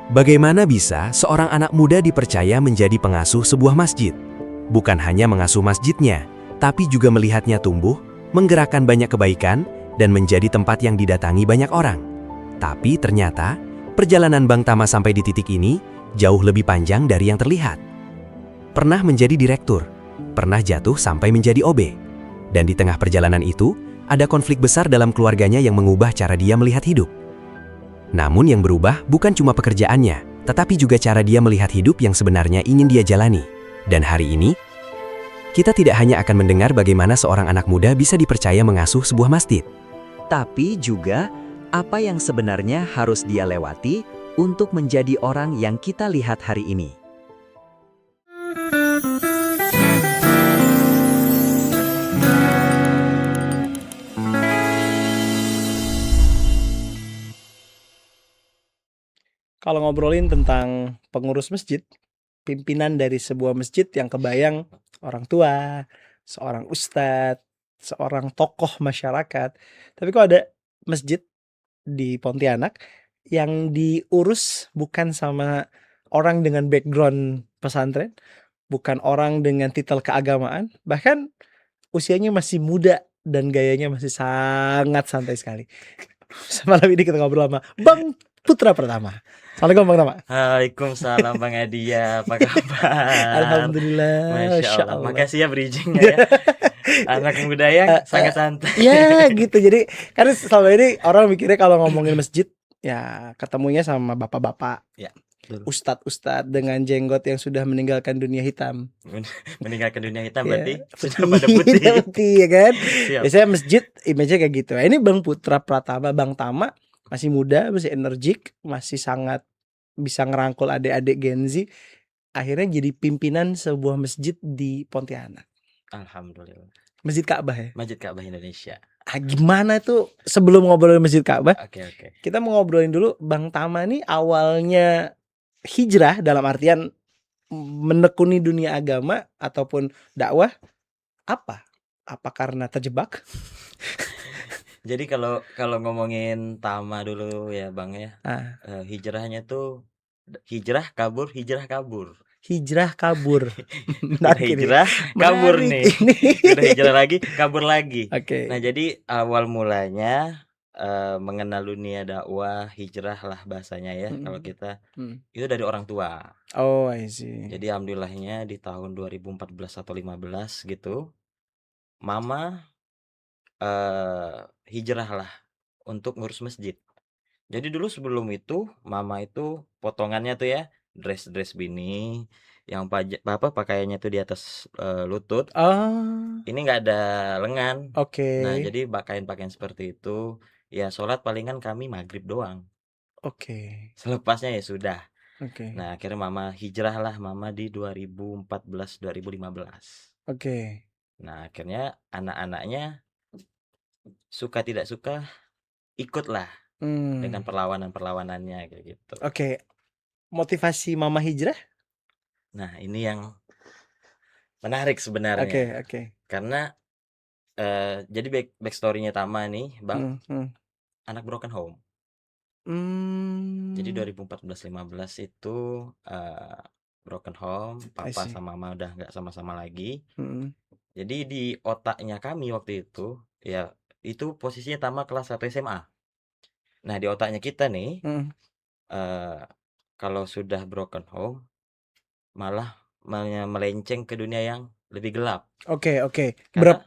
Bagaimana bisa seorang anak muda dipercaya menjadi pengasuh sebuah masjid? Bukan hanya mengasuh masjidnya, tapi juga melihatnya tumbuh, menggerakkan banyak kebaikan, dan menjadi tempat yang didatangi banyak orang. Tapi ternyata, perjalanan Bang Tama sampai di titik ini jauh lebih panjang dari yang terlihat. Pernah menjadi direktur, pernah jatuh sampai menjadi OB. Dan di tengah perjalanan itu, ada konflik besar dalam keluarganya yang mengubah cara dia melihat hidup. Namun yang berubah bukan cuma pekerjaannya, tetapi juga cara dia melihat hidup yang sebenarnya ingin dia jalani. Dan hari ini, kita tidak hanya akan mendengar bagaimana seorang anak muda bisa dipercaya mengasuh sebuah masjid, tapi juga apa yang sebenarnya harus dia lewati untuk menjadi orang yang kita lihat hari ini. Kalau ngobrolin tentang pengurus masjid, pimpinan dari sebuah masjid yang kebayang orang tua, seorang ustadz, seorang tokoh masyarakat. Tapi kok ada masjid di Pontianak yang diurus bukan sama orang dengan background pesantren, bukan orang dengan titel keagamaan, bahkan usianya masih muda dan gayanya masih sangat santai sekali. Malam ini kita ngobrol sama Bang Putra Pertama. Assalamualaikum Bang Tama. Waalaikumsalam Bang Adia, apa kabar? Alhamdulillah, Masya Allah, Allah. makasih ya bridgingnya ya. Anak muda yang sangat santai. Ya gitu, jadi kan selama ini orang mikirnya kalau ngomongin masjid ya ketemunya sama bapak-bapak, Ya, betul. ustadz-ustadz dengan jenggot yang sudah meninggalkan dunia hitam. Meninggalkan dunia hitam Ya, berarti sudah pada putih. putih ya kan. Siap. Biasanya masjid image-nya kayak gitu. Ini Bang Putra Pratama, Bang Tama masih muda, masih energik, masih sangat bisa ngerangkul adik-adik Gen Z. Akhirnya jadi pimpinan sebuah masjid di Pontianak. Alhamdulillah. Masjid Ka'bah ya. Masjid Ka'bah Indonesia. Gimana tuh sebelum ngobrolin Masjid Ka'bah? Oke. Kita mau ngobrolin dulu Bang Tama nih awalnya hijrah dalam artian menekuni dunia agama ataupun dakwah apa? Apa karena terjebak? Jadi kalau ngomongin Tama dulu ya Bang ya, hijrahnya tuh hijrah kabur. Hijrah kabur. Udah hijrah kabur nih. Udah hijrah lagi kabur lagi. Oke. Nah jadi awal mulanya mengenal dunia dakwah, hijrah lah bahasanya ya kalau kita itu dari orang tua. Oh, I see. Jadi alhamdulillahnya di tahun 2014 atau 15 gitu, mama hijrah lah untuk ngurus masjid. Jadi dulu sebelum itu mama itu potongannya tuh ya dress bini yang pakaiannya tuh di atas lutut. Ini nggak ada lengan. Oke. Nah jadi pakaian seperti itu ya sholat palingan kami maghrib doang. Oke. Selepasnya ya sudah. Oke. Nah akhirnya mama hijrah lah mama di 2014-2015. Oke. Nah akhirnya anak-anaknya suka tidak suka ikutlah dengan perlawanannya kayak gitu. Oke. Motivasi mama hijrah? Nah ini yang menarik sebenarnya. Oke. Karena jadi backstory-nya Tama nih Bang, anak broken home. Jadi 2014-15 itu broken home, papa sama mama udah nggak sama-sama lagi. Jadi di otaknya kami waktu itu ya itu posisinya Tama kelas 1 SMA. Nah di otaknya kita nih kalau sudah broken home malah melenceng ke dunia yang lebih gelap. Oke.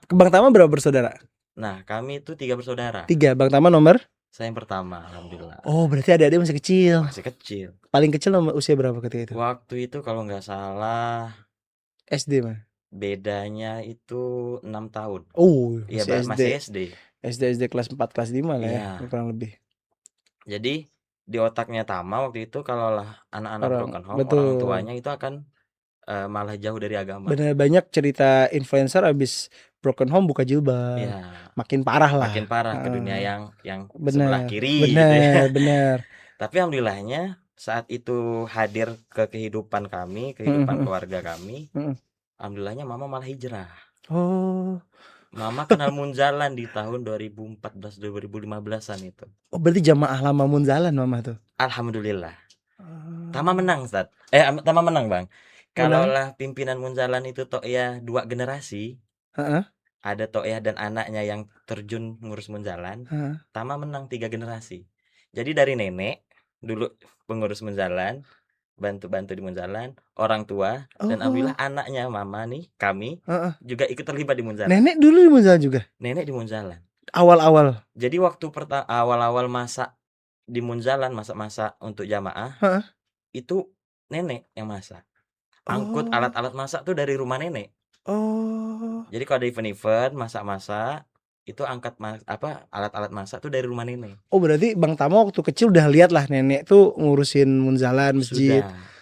Bang Tama berapa bersaudara? Nah kami itu 3 bersaudara. 3. Bang Tama nomor? Saya yang pertama, alhamdulillah. Oh berarti adik-adik masih kecil. Masih kecil. Paling kecil usia berapa ketika itu? Waktu itu kalau nggak salah SD mah. bedanya itu 6 tahun. Oh Iya masih SD. SD kelas 4 kelas 5 lah ya kurang lebih. Jadi di otaknya Tama waktu itu kalau lah anak-anak broken home betul. orang tuanya itu akan malah jauh dari agama. Bener, banyak cerita influencer abis broken home buka jilbab. Makin parah lah. Makin parah ke dunia yang bener, sebelah kiri bener, gitu ya. Bener. Tapi alhamdulillahnya saat itu hadir ke kehidupan kami, kehidupan keluarga kami. Alhamdulillahnya mama malah hijrah. Oh. Mama kenal Munzalan di tahun 2014-2015an itu. Oh berarti jamaah lama Munzalan mama tuh? Alhamdulillah. Tama menang, Ustaz. Tama menang, Bang. Menang? Kalaulah pimpinan Munzalan itu ya 2 generasi, Heeh. ada ya dan anaknya yang terjun ngurus Munzalan, Heeh. Tama menang 3 generasi. Jadi dari nenek dulu pengurus Munzalan, bantu-bantu di Munzalan, orang tua, dan alhamdulillah Oh. anaknya mama nih, kami Heeh. juga ikut terlibat di Munzalan. Nenek dulu di Munzalan juga? Nenek di Munzalan. Awal-awal? Jadi waktu awal-awal masak di Munzalan, masak-masak untuk jamaah, Heeh. itu nenek yang masak. Angkut Oh. alat-alat masak tuh dari rumah nenek. Oh. Jadi kalau ada event-event masak-masak, itu angkat alat-alat masak tuh dari rumah nenek. Oh, berarti Bang Tama waktu kecil udah lihat lah nenek tuh ngurusin Munzalan, masjid. Sudah.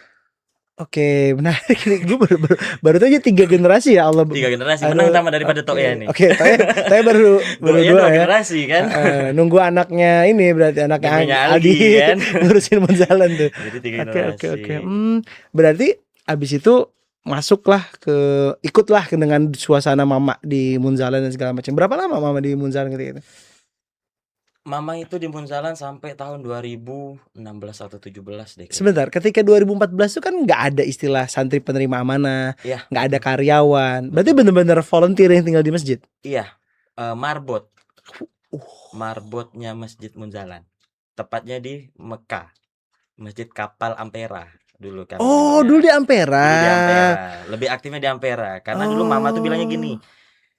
Oke, menarik nih. Gue baru tahu aja 3 generasi ya Allah. 3 generasi menang Tama daripada Toya nih. Oke, Toya baru Toya 2 2 ya. generasi kan. Nunggu anaknya ini berarti anaknya Namanya Aldi kan. ngurusin Munzalan tuh. Jadi 3 generasi. Oke. Berarti abis itu masuklah ikutlah dengan suasana mama di Munzalan dan segala macam. Berapa lama mama di Munzalan ketika itu? Mama itu di Munzalan sampai tahun 2016 atau 17 deh. Sebentar, ketika 2014 itu kan nggak ada istilah santri penerima amanah, Iya. nggak ada karyawan. Berarti benar-benar volunteer yang tinggal di masjid. Iya, marbot. Marbotnya Masjid Munzalan. Tepatnya di Mekah. Masjid Kapal Ampera dulu kan. Oh, dulu di Ampera. Dulu di Ampera. Lebih aktifnya di Ampera karena dulu mama tuh bilangnya gini.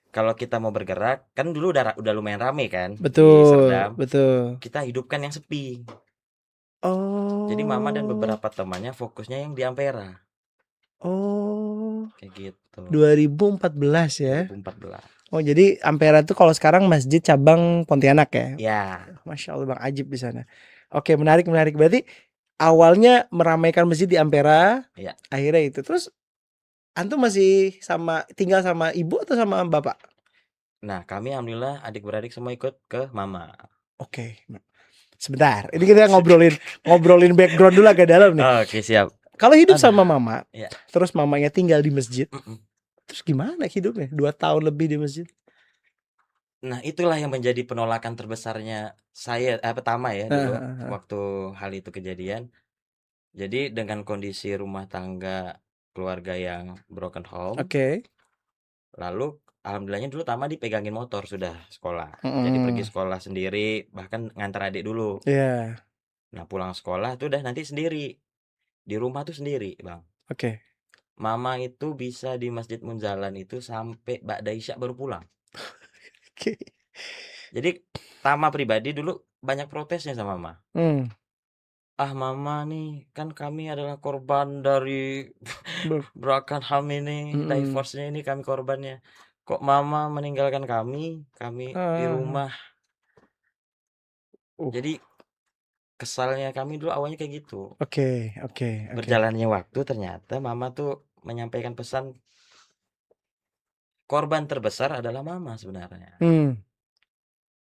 Kalau kita mau bergerak, kan dulu udah lumayan rame kan. Betul, di Serdam. betul. Kita hidupkan yang sepi. Oh. Jadi mama dan beberapa temannya fokusnya yang di Ampera. Oh. Kayak gitu. 2014 ya. 2014. Oh, jadi Ampera tuh kalau sekarang masjid cabang Pontianak ya? Ya. Masya Allah, Bang Ajib di sana. Oke, menarik. Berarti awalnya meramaikan masjid di Ampera. Ya. Akhirnya itu. Terus antum masih tinggal sama ibu atau sama bapak? Nah, kami alhamdulillah adik-beradik semua ikut ke mama. Oke. Sebentar, ini kita ngobrolin background dulu agak dalam nih. Oke, siap. Kalau hidup sama mama, ya. Terus mamanya tinggal di masjid, terus gimana hidupnya? 2 tahun lebih di masjid. Nah, itulah yang menjadi penolakan terbesarnya saya pertama ya dulu waktu hal itu kejadian. Jadi dengan kondisi rumah tangga keluarga yang broken home. Oke. Lalu alhamdulillahnya dulu Tama dipegangin motor sudah sekolah. Jadi pergi sekolah sendiri, bahkan ngantar adik dulu. Iya. Nah, pulang sekolah tuh udah nanti sendiri. Di rumah tuh sendiri, Bang. Oke. Mama itu bisa di Masjid Munzalan itu sampai ba'da Isya baru pulang. Oke. Jadi Tama pribadi dulu banyak protesnya sama Mama. Mama nih, kan kami adalah korban dari broken home ini, divorce-nya ini kami korbannya. Kok Mama meninggalkan kami di rumah. Jadi kesalnya kami dulu awalnya kayak gitu. Oke. Berjalannya waktu ternyata Mama tuh menyampaikan pesan korban terbesar adalah Mama sebenarnya.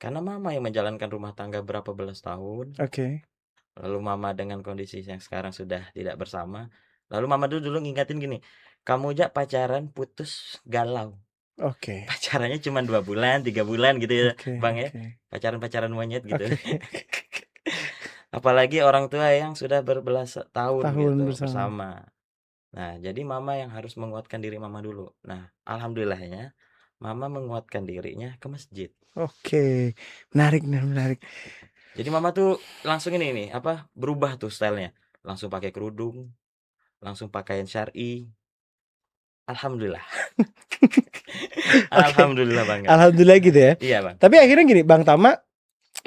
Karena Mama yang menjalankan rumah tangga berapa belas tahun. Oke. Lalu Mama dengan kondisi yang sekarang sudah tidak bersama. Lalu Mama dulu ngingetin gini, kamu aja pacaran putus galau. Oke. Pacarannya cuma 2 bulan, 3 bulan gitu ya, Bang ya. Pacaran monyet gitu. Apalagi orang tua yang sudah berbelas tahun gitu bersama. Nah, jadi Mama yang harus menguatkan diri Mama dulu. Nah, alhamdulillahnya Mama menguatkan dirinya ke masjid. Oke. Menarik. Jadi Mama tuh langsung ini berubah tuh stylenya. Langsung pakai kerudung, langsung pakaian syar'i. Alhamdulillah. Alhamdulillah banget. Alhamdulillah gitu ya. Iya, Bang. Tapi akhirnya gini, Bang Tama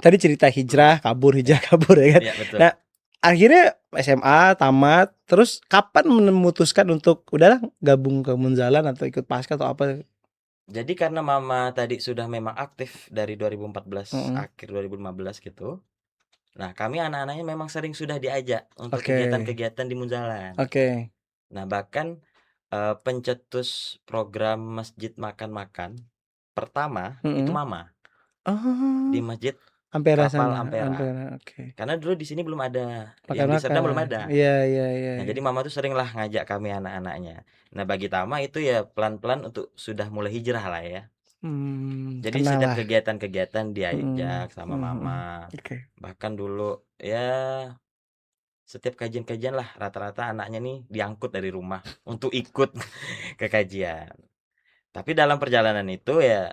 tadi cerita hijrah kabur ya kan. Iya, betul. Nah, akhirnya SMA tamat, terus kapan memutuskan untuk udahlah gabung ke Munzalan atau ikut Paskah atau apa? Jadi karena Mama tadi sudah memang aktif dari 2014 akhir 2015 gitu. Nah, kami anak-anaknya memang sering sudah diajak untuk kegiatan-kegiatan di Munzalan. Oke. Nah, bahkan pencetus program masjid makan-makan pertama itu Mama. Di Masjid Ampera Kapal sana. Ampera. Oke. Karena dulu di sini belum ada. Makan Yang di Serdam belum ada. Iya. Nah, jadi Mama tuh sering lah ngajak kami anak-anaknya. Nah, bagi Tama itu ya pelan-pelan untuk sudah mulai hijrah lah ya. Jadi setiap kegiatan-kegiatan diajak sama Mama. Bahkan dulu ya setiap kajian-kajian lah rata-rata anaknya nih diangkut dari rumah untuk ikut ke kajian. Tapi dalam perjalanan itu ya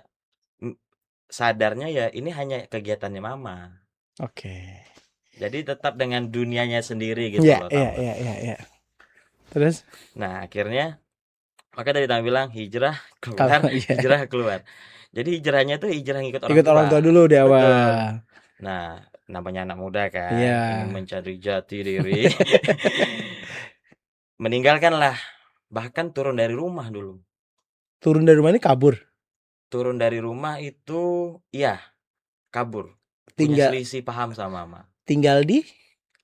sadarnya ya ini hanya kegiatannya mama. Oke. Jadi tetap dengan dunianya sendiri gitu Iya, loh, iya, tahu nggak? iya, iya, iya. Terus Nah akhirnya maka dari Tama bilang hijrah kalau keluar, iya hijrah keluar. Jadi hijrahnya tuh hijrah ngikut orang ikut orang tua tua. dulu di Betul. awal. Nah, namanya anak muda Iya. kan, ingin mencari jati diri. Meninggalkanlah, bahkan turun dari rumah dulu. Turun dari rumah ini kabur. Turun dari rumah itu, iya, kabur. Punya Tinggal selisih paham sama mama. tinggal di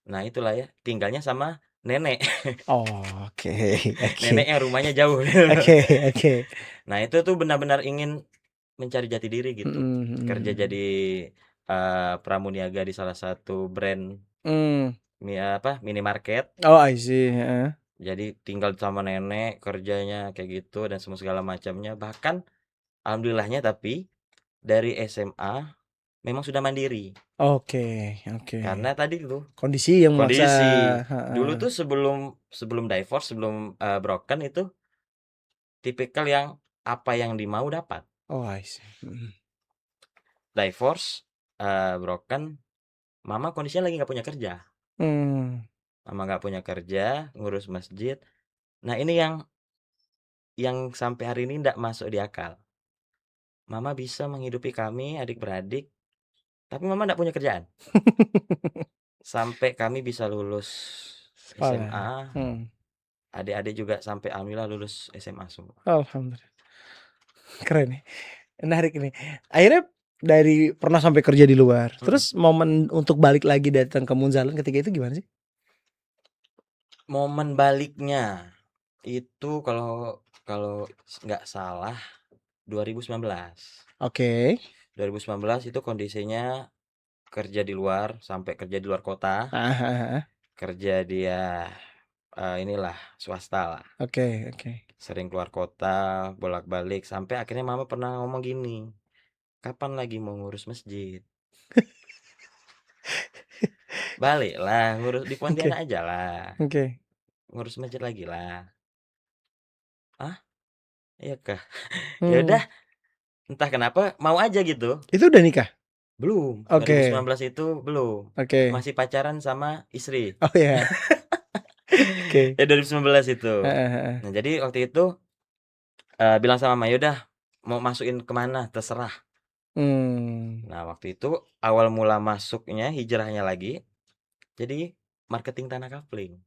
Nah, itulah ya, tinggalnya sama nenek. Oh, oke. Oke. Neneknya rumahnya jauh. Oke, oke. Nah, itu tuh benar-benar ingin mencari jati diri gitu. Kerja Mhm. jadi pramuniaga di salah satu brand Mmm. minimarket. Oh, I see, heeh. Jadi tinggal sama nenek, kerjanya kayak gitu dan semua segala macamnya. Bahkan alhamdulillahnya tapi dari SMA memang sudah mandiri. Oke, oke. Karena tadi tuh Kondisi yang memaksa, kondisi. heeh. Dulu tuh sebelum divorce, sebelum broken itu tipikal yang apa yang dimau dapat. Oh, I see. Mhm. Divorce, broken, mama kondisinya lagi nggak punya kerja. Mmm. Mama nggak punya kerja, ngurus masjid. Nah ini yang sampai hari ini nggak masuk di akal. Mama bisa menghidupi kami adik-beradik, tapi mama nggak punya kerjaan. Sampai kami bisa lulus Sekolah. SMA, adik-adik juga sampai alhamdulillah lulus SMA semua. Alhamdulillah. Keren nih, menarik ini. Akhirnya dari pernah sampai kerja di luar, terus momen untuk balik lagi datang ke Munzalan ketika itu gimana sih? Momen baliknya itu kalau nggak salah 2019. Oke. 2019 itu kondisinya kerja di luar, sampai kerja di luar kota, Heeh, heeh, heeh. kerja dia inilah swasta lah. Oke, oke. Sering keluar kota, bolak-balik sampai akhirnya mama pernah ngomong gini, "Kapan lagi mau ngurus masjid?" Baliklah ngurus di Oke, Pontianak aja lah, oke. ngurus masjid lagi lah. "Ah, iya kah?" Ya Mmm. udah, entah kenapa mau aja gitu. Itu udah nikah? Belum, Oke, 2019 itu belum. oke. Masih pacaran sama istri. Oh, ya. Oke. 2019 itu. Heeh, heeh. Nah, jadi waktu itu bilang sama mama, "Ya udah mau masukin kemana terserah." Mmm. Nah, waktu itu awal mula masuknya hijrahnya lagi jadi marketing tanah kapling.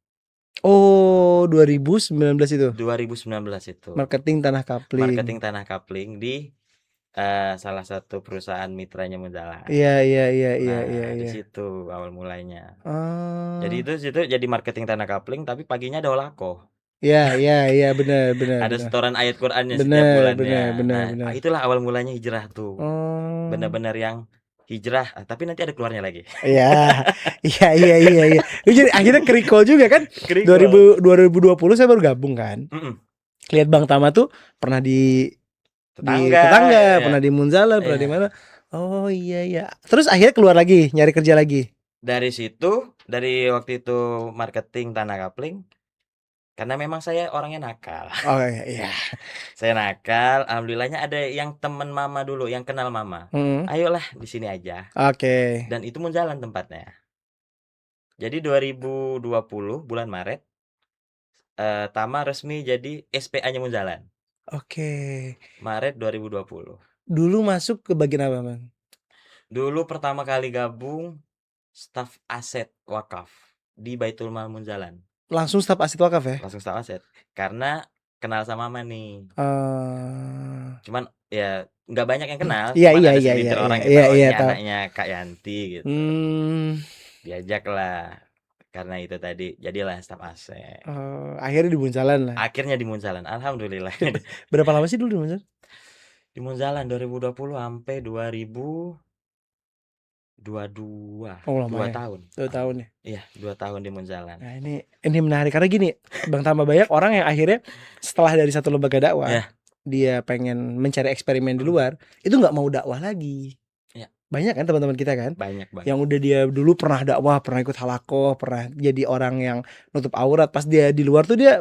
Oh, 2019 itu? 2019 itu. Marketing tanah Marketing kapling. tanah kapling di salah satu perusahaan mitranya Munzalan. Iya, iya, iya, iya, iya, Nah, di iya. situ awal mulanya. Jadi Oh. itu situ jadi marketing tanah kapling tapi paginya ada olako. Iya, iya, iya, bener, bener, Ada bener. setoran ayat Qur'annya setiap Bener, bener, bulannya. bener, Nah, bener. itulah awal mulanya hijrah tuh. Oh. Benar-benar yang hijrah, tapi nanti ada keluarnya lagi. Iya, iya, iya, iya, iya. Itu jadi akhirnya ke-recall juga kan? Kerikol. 2020 saya baru gabung kan. Lihat Bang Tama tuh pernah di Tetangga, tetangga, ya. pernah di Munzalan, pernah di Iya. mana. Oh, iya, iya. Terus akhirnya keluar lagi, nyari kerja lagi. Dari situ, dari waktu itu marketing tanah kapling, karena memang saya orangnya nakal. Oh, iya, iya. Saya nakal, alhamdulillahnya ada yang teman mama dulu, yang kenal mama. Ayolah di sini aja. Oke. Dan itu Munzalan tempatnya. Jadi 2020 bulan Maret, Tama resmi jadi SPA-nya Munzalan. Oke. Maret 2020. Dulu masuk ke bagian apa, Bang? Dulu pertama kali gabung staf aset wakaf di Baitul Mal Munzalan. Langsung staf aset wakaf ya? Langsung staf aset. Karena kenal sama mama nih. Cuman ya nggak banyak yang kenal. Iya, Cuman iya, ada iya, segelintir iya, orang iya, yang tahu, iya, oh iya, ini tahu. anaknya Kak Yanti gitu. Diajak lah. Karena itu tadi jadilah staf aset. Akhirnya di Munzalan lah. Akhirnya di Munzalan, alhamdulillah. Berapa lama sih dulu di Munzalan? Di Munzalan 2020 sampai 2022. Oh, lama 2 ya. tahun. 2 tahun ya. Iya, 2 tahun di Munzalan. Nah, ini menarik karena gini, Bang Tama banyak orang yang akhirnya setelah dari satu lembaga dakwah, Iya. dia pengen mencari eksperimen di luar, itu nggak mau dakwah lagi. Iya. Banyak kan teman-teman kita kan, Banyak yang banget. udah dia dulu pernah dakwah, pernah ikut halakoh, pernah jadi orang yang nutup aurat, pas dia di luar tuh dia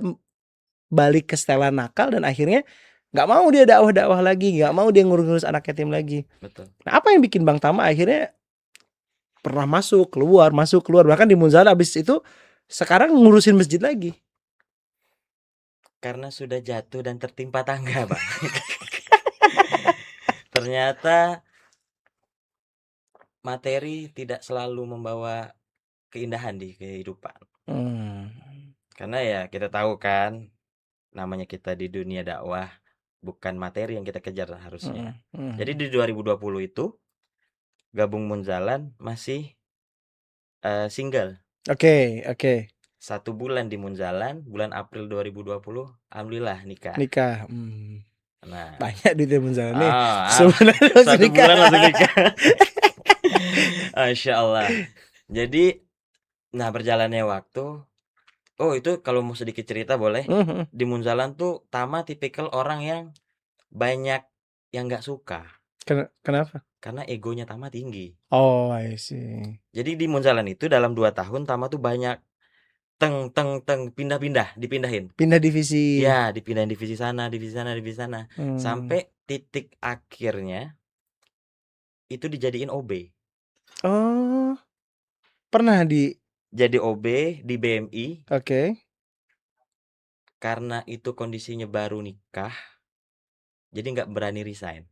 balik ke setelan nakal dan akhirnya nggak mau dia dakwah-dakwah lagi, nggak mau dia ngurus-ngurus anak yatim lagi. Betul. Nah, apa yang bikin Bang Tama akhirnya pernah masuk, keluar, bahkan di Munzalah abis itu sekarang ngurusin masjid lagi? Karena sudah jatuh dan tertimpa tangga, Bang. Ternyata materi tidak selalu membawa keindahan di kehidupan. Karena ya kita tahu kan, namanya kita di dunia dakwah, bukan materi yang kita kejar harusnya. Jadi di 2020 itu gabung Munzalan masih single. Oke. 1 bulan di Munzalan, bulan April 2020 alhamdulillah nikah. Nikah. Nah, Banyak duitnya Munzalah nih. oh, Sebenarnya langsung 1 nikah. bulan langsung nikah. Masya Allah. Jadi, nah berjalannya waktu, oh itu kalau mau sedikit cerita boleh. Di Munzalan tuh Tama tipikal orang yang banyak yang nggak suka. Kenapa? Karena egonya Tama tinggi. Oh, I see. Jadi di Munzalan itu dalam 2 tahun Tama tuh banyak dipindahin. Pindah divisi. Ya, dipindahin divisi sana, divisi sana, divisi sana. Sampai titik akhirnya itu dijadiin OB. Oh, pernah Jadi OB di BMI. Oke. Karena itu kondisinya baru nikah, jadi nggak berani resign.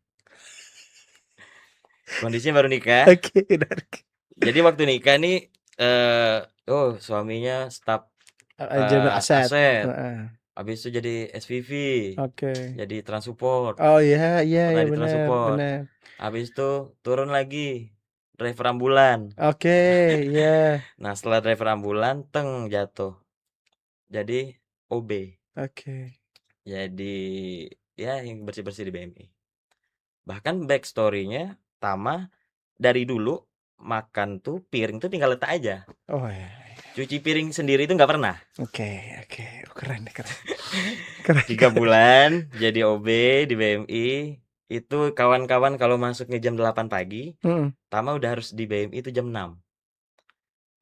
Kondisinya baru nikah. Oke, menarik. Jadi waktu nikah nih, suaminya staf Jamiah Aset. Habis itu jadi SPV, Oke. jadi Transupport. Oh iya Pernah di benar. Transupport. Habis itu turun lagi driver ambulan. Oke, iya. Nah setelah driver ambulan, jatuh. Jadi OB. Oke. Jadi ya yang bersih-bersih di BMI. Bahkan backstory-nya Tama dari dulu makan tuh piring tuh tinggal letak aja. Oh iya. Cuci piring sendiri itu nggak pernah. Oke. Oh, keren. 3 bulan jadi OB di BMI. Itu kawan-kawan kalau masuknya jam 8 pagi, Tama udah harus di BMI itu jam 6.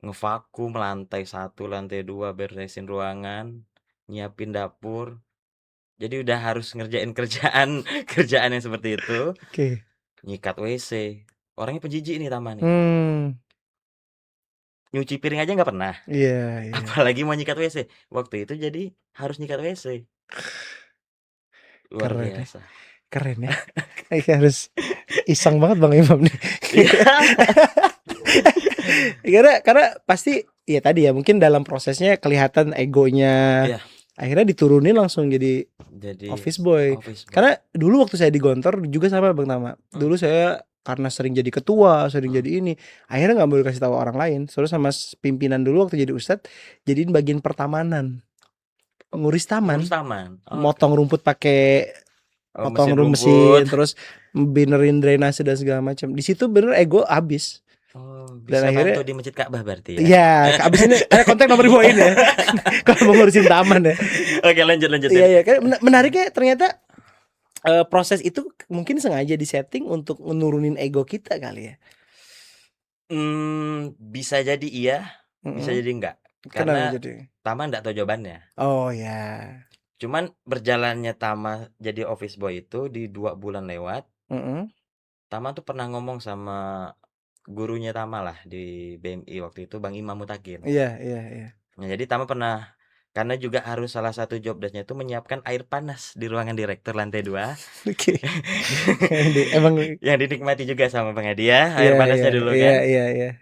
Ngevakum lantai 1, lantai 2, beresin ruangan, nyiapin dapur. Jadi udah harus ngerjain kerjaan yang seperti itu. Oke. Nyikat WC. Orangnya penjijik nih Tama nih. Nyuci piring aja nggak pernah. Iya. Apalagi mau nyikat WC. Waktu itu jadi harus nyikat WC. Luar biasa. Keren ya. Harus iseng banget Bang Imam nih. Karena pasti ya tadi ya mungkin dalam prosesnya kelihatan egonya. Iya. Akhirnya diturunin langsung jadi office boy. Karena dulu waktu saya di Gontor juga sama Bang Tama. Dulu saya karena sering jadi ketua, sering jadi ini, akhirnya nggak boleh kasih tahu orang lain. Soalnya sama pimpinan dulu waktu jadi ustadz, jadiin bagian pertamanan, ngurus taman. Motong rumput pakai potong mesin, terus benerin drainase dan segala macam. Di situ bener ego habis. Bisa bantu di Masjid Ka'bah berarti ya? Iya, abis ini kontak nomor di bawah ini ya. Kalau mau ngurusin taman ya. Oke, lanjut. Iya, menariknya ternyata proses itu mungkin sengaja disetting untuk menurunin ego kita kali ya. Bisa jadi iya, bisa jadi enggak. Karena Tama enggak tahu jawabannya. Oh ya. Cuman berjalannya Tama jadi office boy itu di 2 bulan lewat. Tama tuh pernah ngomong sama gurunya Tama lah di BMI waktu itu, Bang Imam Mutakin. Iya. Nah, jadi Tama pernah, karena juga harus salah satu job desk-nya itu menyiapkan air panas di ruangan direktur lantai 2. Oke. Emang yang dinikmati juga sama Bang Hadiah, air panasnya dulu kan. Iya.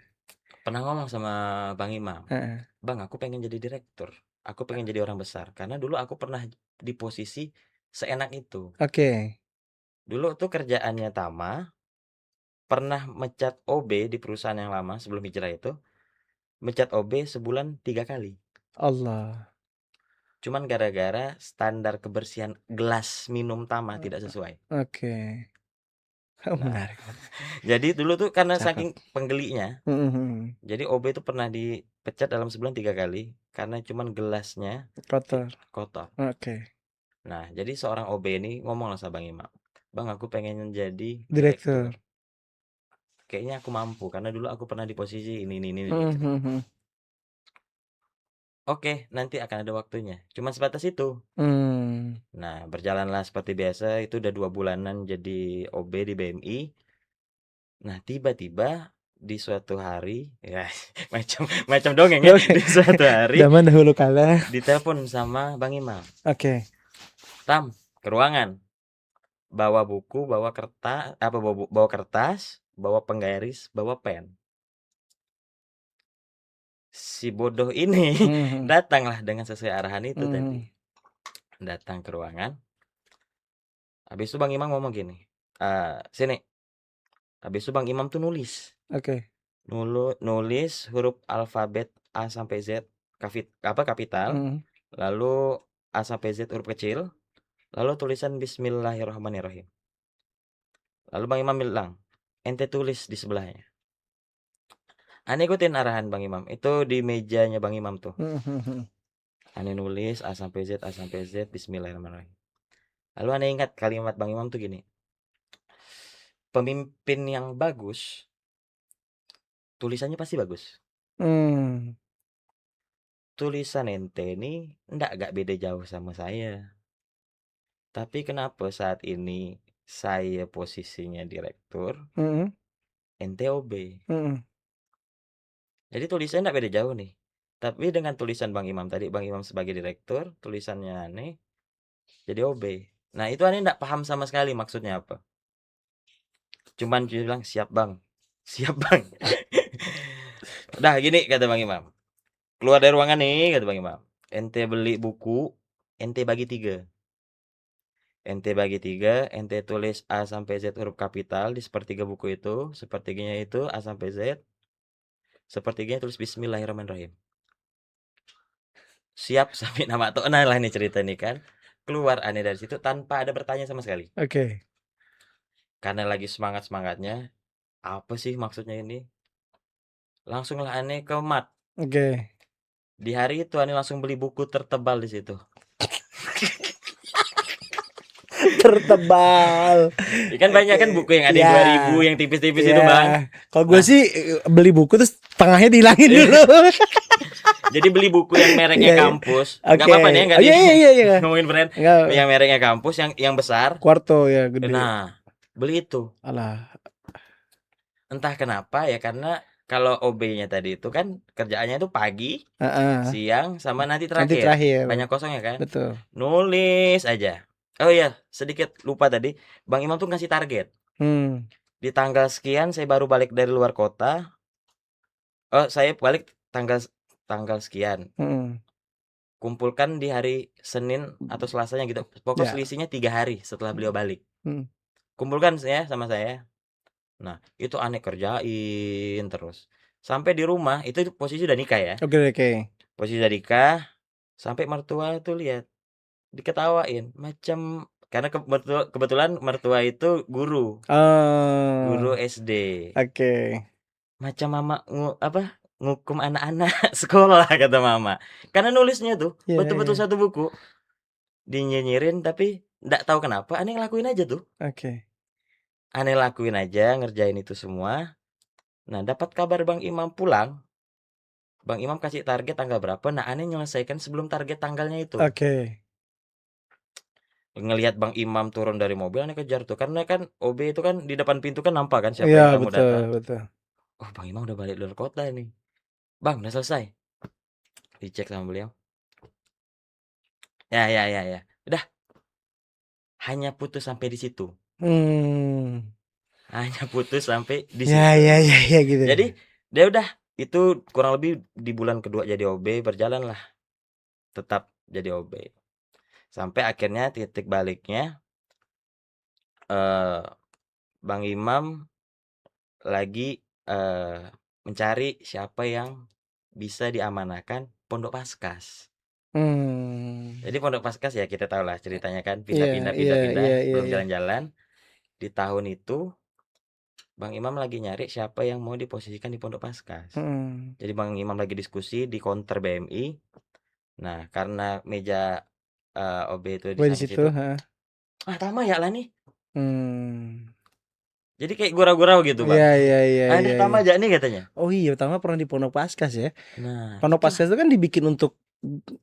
Pernah ngomong sama Bang Imam, Bang, aku pengen jadi direktur. Aku pengen jadi orang besar. Karena dulu aku pernah di posisi seenak itu. Oke. Dulu tuh kerjaannya Tama, pernah mecat OB di perusahaan yang lama sebelum hijrah itu. Mecat OB sebulan 3 kali. Allah. Cuman gara-gara standar kebersihan gelas minum Tama tidak sesuai. Oke. Menarik. Jadi dulu tuh karena saking penggelinya, jadi OB itu pernah dipecat dalam sebulan 3 kali karena cuman gelasnya kotor. Oke. Nah, jadi seorang OB ini ngomong lah sama Bang Imam, Bang, aku pengen jadi Direktur. kayaknya aku mampu karena dulu aku pernah di posisi ini Hmm, gitu. hmm, hmm. Oke, nanti akan ada waktunya. Cuma sebatas itu. Hmm. Nah, berjalanlah seperti biasa. Itu udah 2 bulanan jadi OB di BMI. Nah, tiba-tiba di suatu hari, ya macam macam dongeng ya. Oke. Di suatu hari Zaman dahulu kala. ditelepon sama Bang Imam. Oke. Tam, ke ruangan. Bawa buku, bawa kertas, bawa kertas, bawa penggaris, bawa pen. Si bodoh ini Hmm, hmm. datanglah dengan sesuai arahan itu Hmm, tadi. hmm. Datang ke ruangan. Habis itu Bang Imam ngomong gini, sini. Habis itu Bang Imam tuh nulis. Oke. Nulis huruf alfabet A sampai Z kapital, Hmm. lalu A sampai Z huruf kecil, lalu tulisan Bismillahirrahmanirrahim. Lalu Bang Imam bilang, ente tulis di sebelahnya. Ane ikutin arahan Bang Imam. Itu di mejanya Bang Imam tuh. Hmm, hmm, hmm. Ane nulis A sampai Z, Bismillahirrahmanirrahim. Lalu ane ingat kalimat Bang Imam tuh gini. Pemimpin yang bagus, tulisannya pasti bagus. Hmm. Tulisan ente ini gak beda jauh sama saya. Tapi kenapa saat ini saya posisinya direktur, Hmm. ente OB. Hmm. Jadi tulisannya gak beda jauh nih. Tapi dengan tulisan Bang Imam tadi, Bang Imam sebagai direktur, tulisannya aneh, jadi OB. Nah itu aneh gak paham sama sekali maksudnya apa. Cuman dia bilang, siap bang. Siap bang. Udah gini kata Bang Imam. Keluar dari ruangan nih kata Bang Imam. Ente beli buku, ente bagi 3. Ente bagi 3, ente tulis A sampai Z huruf kapital di sepertiga buku itu. Sepertiganya itu A sampai Z. Sepertiganya tulis Bismillahirrahmanirrahim. Siap sampai nama Tona lah nih cerita nih kan. Keluar aneh dari situ tanpa ada bertanya sama sekali. Oke. Karena lagi semangat-semangatnya. Apa sih maksudnya ini? Langsunglah aneh ke mat. Oke. Di hari itu aneh langsung beli buku tertebal di situ. Tertebal. Kan banyak kan buku yang ada Ya. 2000 yang tipis-tipis Ya. itu bang. Kalau gue Nah. sih beli buku terus tengahnya dihilangin dulu. Jadi beli buku yang mereknya Iya, iya. kampus. Oke. Gak apa-apa nih Oh, iya. ngomongin brand. Enggak. Yang mereknya kampus yang besar. Quarto ya gede. Nah, beli itu. Alah. Entah kenapa ya karena kalau OB-nya tadi itu kan kerjaannya itu pagi, siang sama nanti Nanti terakhir. terakhir. Banyak kosongnya kan? Betul. Nulis aja. Oh iya, sedikit lupa tadi. Bang Imam tuh ngasih target. Di tanggal sekian saya baru balik dari luar kota. Oh, saya balik tanggal sekian. Kumpulkan di hari Senin atau Selasanya gitu. Pokoknya selisihnya 3 hari setelah beliau balik. Kumpulkan ya sama saya. Nah, itu aneh kerjain terus. Sampai di rumah, itu posisi udah nikah ya. Oke. Posisi udah nikah, sampai mertua tuh lihat. Diketawain. Macam, karena kebetulan mertua itu guru. Guru SD. Oke. Macam mama ngukum anak-anak sekolah kata mama. Karena nulisnya tuh betul-betul satu buku. Dinyinyirin tapi nggak tahu kenapa aneh ngelakuin aja tuh. Oke. Aneh lakuin aja ngerjain itu semua. Nah, dapat kabar Bang Imam pulang. Bang Imam kasih target tanggal berapa? Nah, aneh nyelesaikan sebelum target tanggalnya itu. Oke. Ngelihat Bang Imam turun dari mobil aneh kejar tuh. Karena kan OB itu kan di depan pintu kan nampak kan siapa yang tamu datang. Betul. Oh, Bang Imam udah balik dari kota nih. Bang, udah selesai. Dicek sama beliau. Ya. Udah. Hanya putus sampai di situ. Hanya putus sampai di situ. Ya gitu. Jadi, dia udah itu kurang lebih di bulan kedua jadi OB berjalan lah. Tetap jadi OB. Sampai akhirnya titik baliknya Bang Imam lagi mencari siapa yang bisa diamanahkan Pondok Paskas. Jadi Pondok Paskas ya kita tahu lah ceritanya kan pindah-pindah belum jalan-jalan. Di tahun itu Bang Imam lagi nyari siapa yang mau diposisikan di Pondok Paskas. Jadi Bang Imam lagi diskusi di counter BMI. Nah, karena meja OB itu di situ. Ah, tama ya lah nih. Jadi kayak gurau-gurau gitu, Bang. Iya iya iya Ada iya. tambah aja nih katanya. Oh iya, pertama pernah di Pondok Paskas ya. Nah, Pondok itulah Paskas itu kan dibikin untuk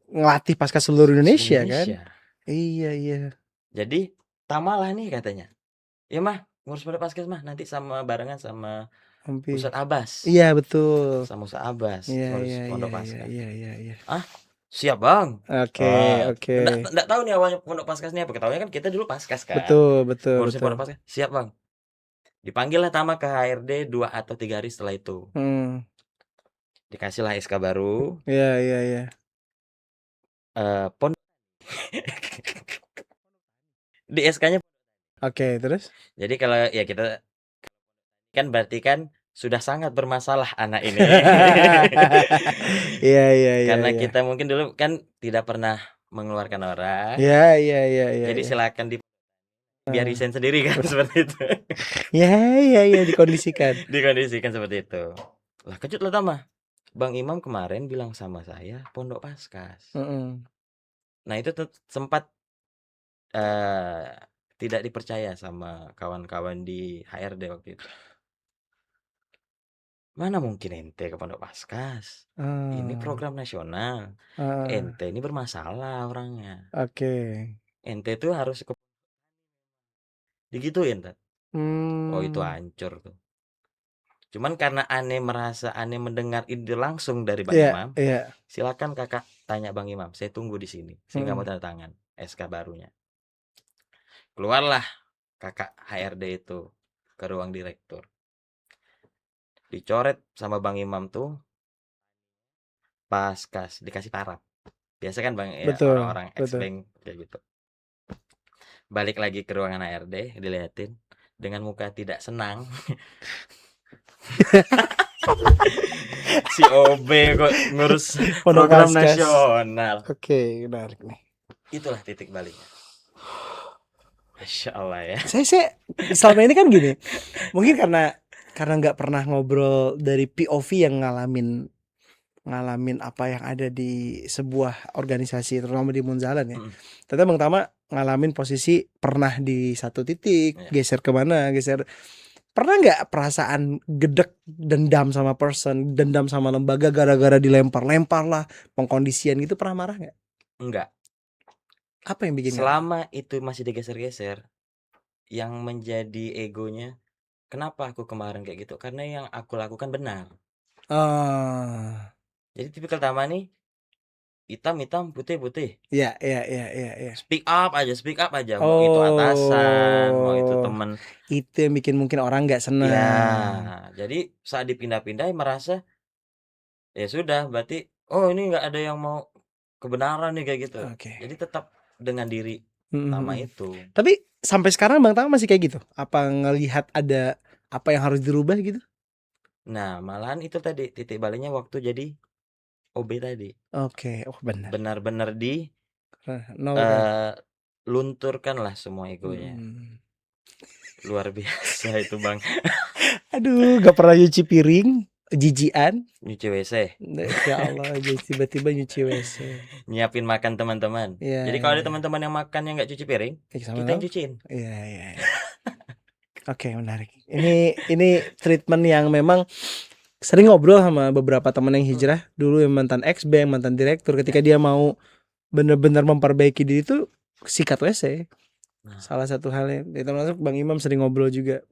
ngelatih Paskas seluruh Indonesia kan. Indonesia. Iya iya. Jadi tamalah nih katanya. Ya mah ngurus pada Paskes mah nanti sama barengan sama Hampir. Ustadz Abbas. Iya betul. Sama Ustadz Abbas Iya ngurus iya iya Pondok iya Paskas. iya iya iya. Ah, siap Bang. Oke oke. Enggak tahu nih awalnya Pondok Paskas ini apa. Ketahuinya kan kita dulu Paskas kan. Betul betul Ngurusin betul. Pondok Paskas. Siap Bang. Dipanggil lah Tama ke HRD 2 atau 3 hari setelah itu. Dikasihlah SK baru. Iya iya iya. Pondok di SK-nya. Oke, terus? Jadi kalau ya kita kan berarti kan sudah sangat bermasalah anak ini. Iya iya iya Karena iya. kita mungkin dulu kan tidak pernah mengeluarkan orang. Iya iya iya iya. Jadi iya. silakan biar resign sendiri kan seperti itu. Iya iya iya dikondisikan. Dikondisikan seperti itu. Lah kejut lah Tama. Bang Imam kemarin bilang sama saya Pondok Paskas. Nah itu sempat tidak dipercaya sama kawan-kawan di HRD waktu itu. Mana mungkin ente ke Pondok Paskas? Ini program nasional. Ente ini bermasalah orangnya. Oke. Ente tuh harus digituin Tat. Oh itu hancur tuh. Cuman karena aneh merasa aneh mendengar itu langsung dari Bang Imam. Iya. Silakan kakak tanya Bang Imam. Saya tunggu di sini. Saya nggak mau tanda tangan SK barunya. Keluarlah kakak HRD itu ke ruang direktur. Dicoret sama Bang Imam tuh Paskas dikasih paraf. Biasa kan Bang ya Betul, orang-orang betul. ex-bank kayak gitu. Balik lagi ke ruangan HRD, dilihatin dengan muka tidak senang. Si OB kok ngurus Pondok program Paskas. nasional. Oke, menarik nih. Itulah titik baliknya. Masya Allah ya. Saya selama ini kan gini. Mungkin karena nggak pernah ngobrol dari POV yang ngalamin apa yang ada di sebuah organisasi terutama di Munzalan ya. Ternyata Bang Tama ngalamin posisi pernah di satu titik, geser kemana, pernah nggak perasaan gedek, dendam sama person, dendam sama lembaga gara-gara dilempar-lempar lah, pengkondisian gitu, pernah marah nggak? Enggak. Apa yang bikin selama itu masih digeser-geser, yang menjadi egonya, kenapa aku kemarin kayak gitu? Karena yang aku lakukan benar. Jadi tipikal Tama nih hitam, putih. Iya. Speak up aja. Mau itu atasan, mau itu teman. Itu yang bikin mungkin orang nggak senang. Ya, jadi saat dipindah-pindah merasa ya sudah, berarti ini nggak ada yang mau kebenaran nih kayak gitu. Jadi tetap dengan diri Tama itu. Tapi sampai sekarang Bang Tama masih kayak gitu? Apa ngelihat ada apa yang harus dirubah gitu? Nah, malahan itu tadi titik baliknya waktu jadi OB tadi. Oke, benar. Benar-benar lunturkan lah semua egonya. Luar biasa itu Bang. Aduh, gak pernah nyuci piring, jijian. Nyuci WC. Ya Allah, jadi tiba-tiba nyuci WC. Nyiapin makan teman-teman. Jadi kalau ada teman-teman yang makan yang nggak cuci piring, kita yang cuciin. Iya. Oke, menarik. Ini treatment yang memang sering ngobrol sama beberapa teman yang hijrah dulu, yang mantan ex-bank, mantan direktur, ketika dia mau benar-benar memperbaiki diri itu sikat WC. Salah satu hal yang termasuk Bang Imam sering ngobrol juga.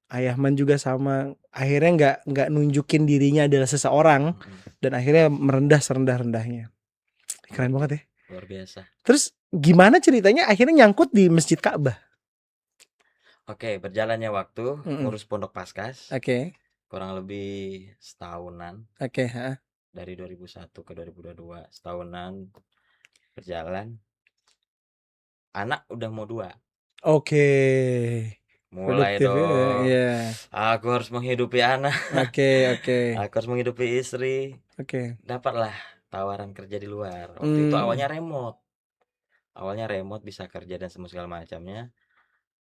Ayahman juga sama, akhirnya nggak nunjukin dirinya adalah seseorang dan akhirnya merendah serendah-rendahnya. Keren banget ya. Luar biasa. Terus gimana ceritanya akhirnya nyangkut di Masjid Ka'bah? Oke, berjalannya waktu ngurus Pondok Paskas. Oke. Kurang lebih setahunan. Oke, dari 2001 ke 2022, setahunan berjalan. Anak udah mau 2. Oke. Mulai dong. Aku harus menghidupi anak. Oke. Aku harus menghidupi istri. Dapatlah tawaran kerja di luar. Waktu itu awalnya remote bisa kerja dan semua segala macamnya.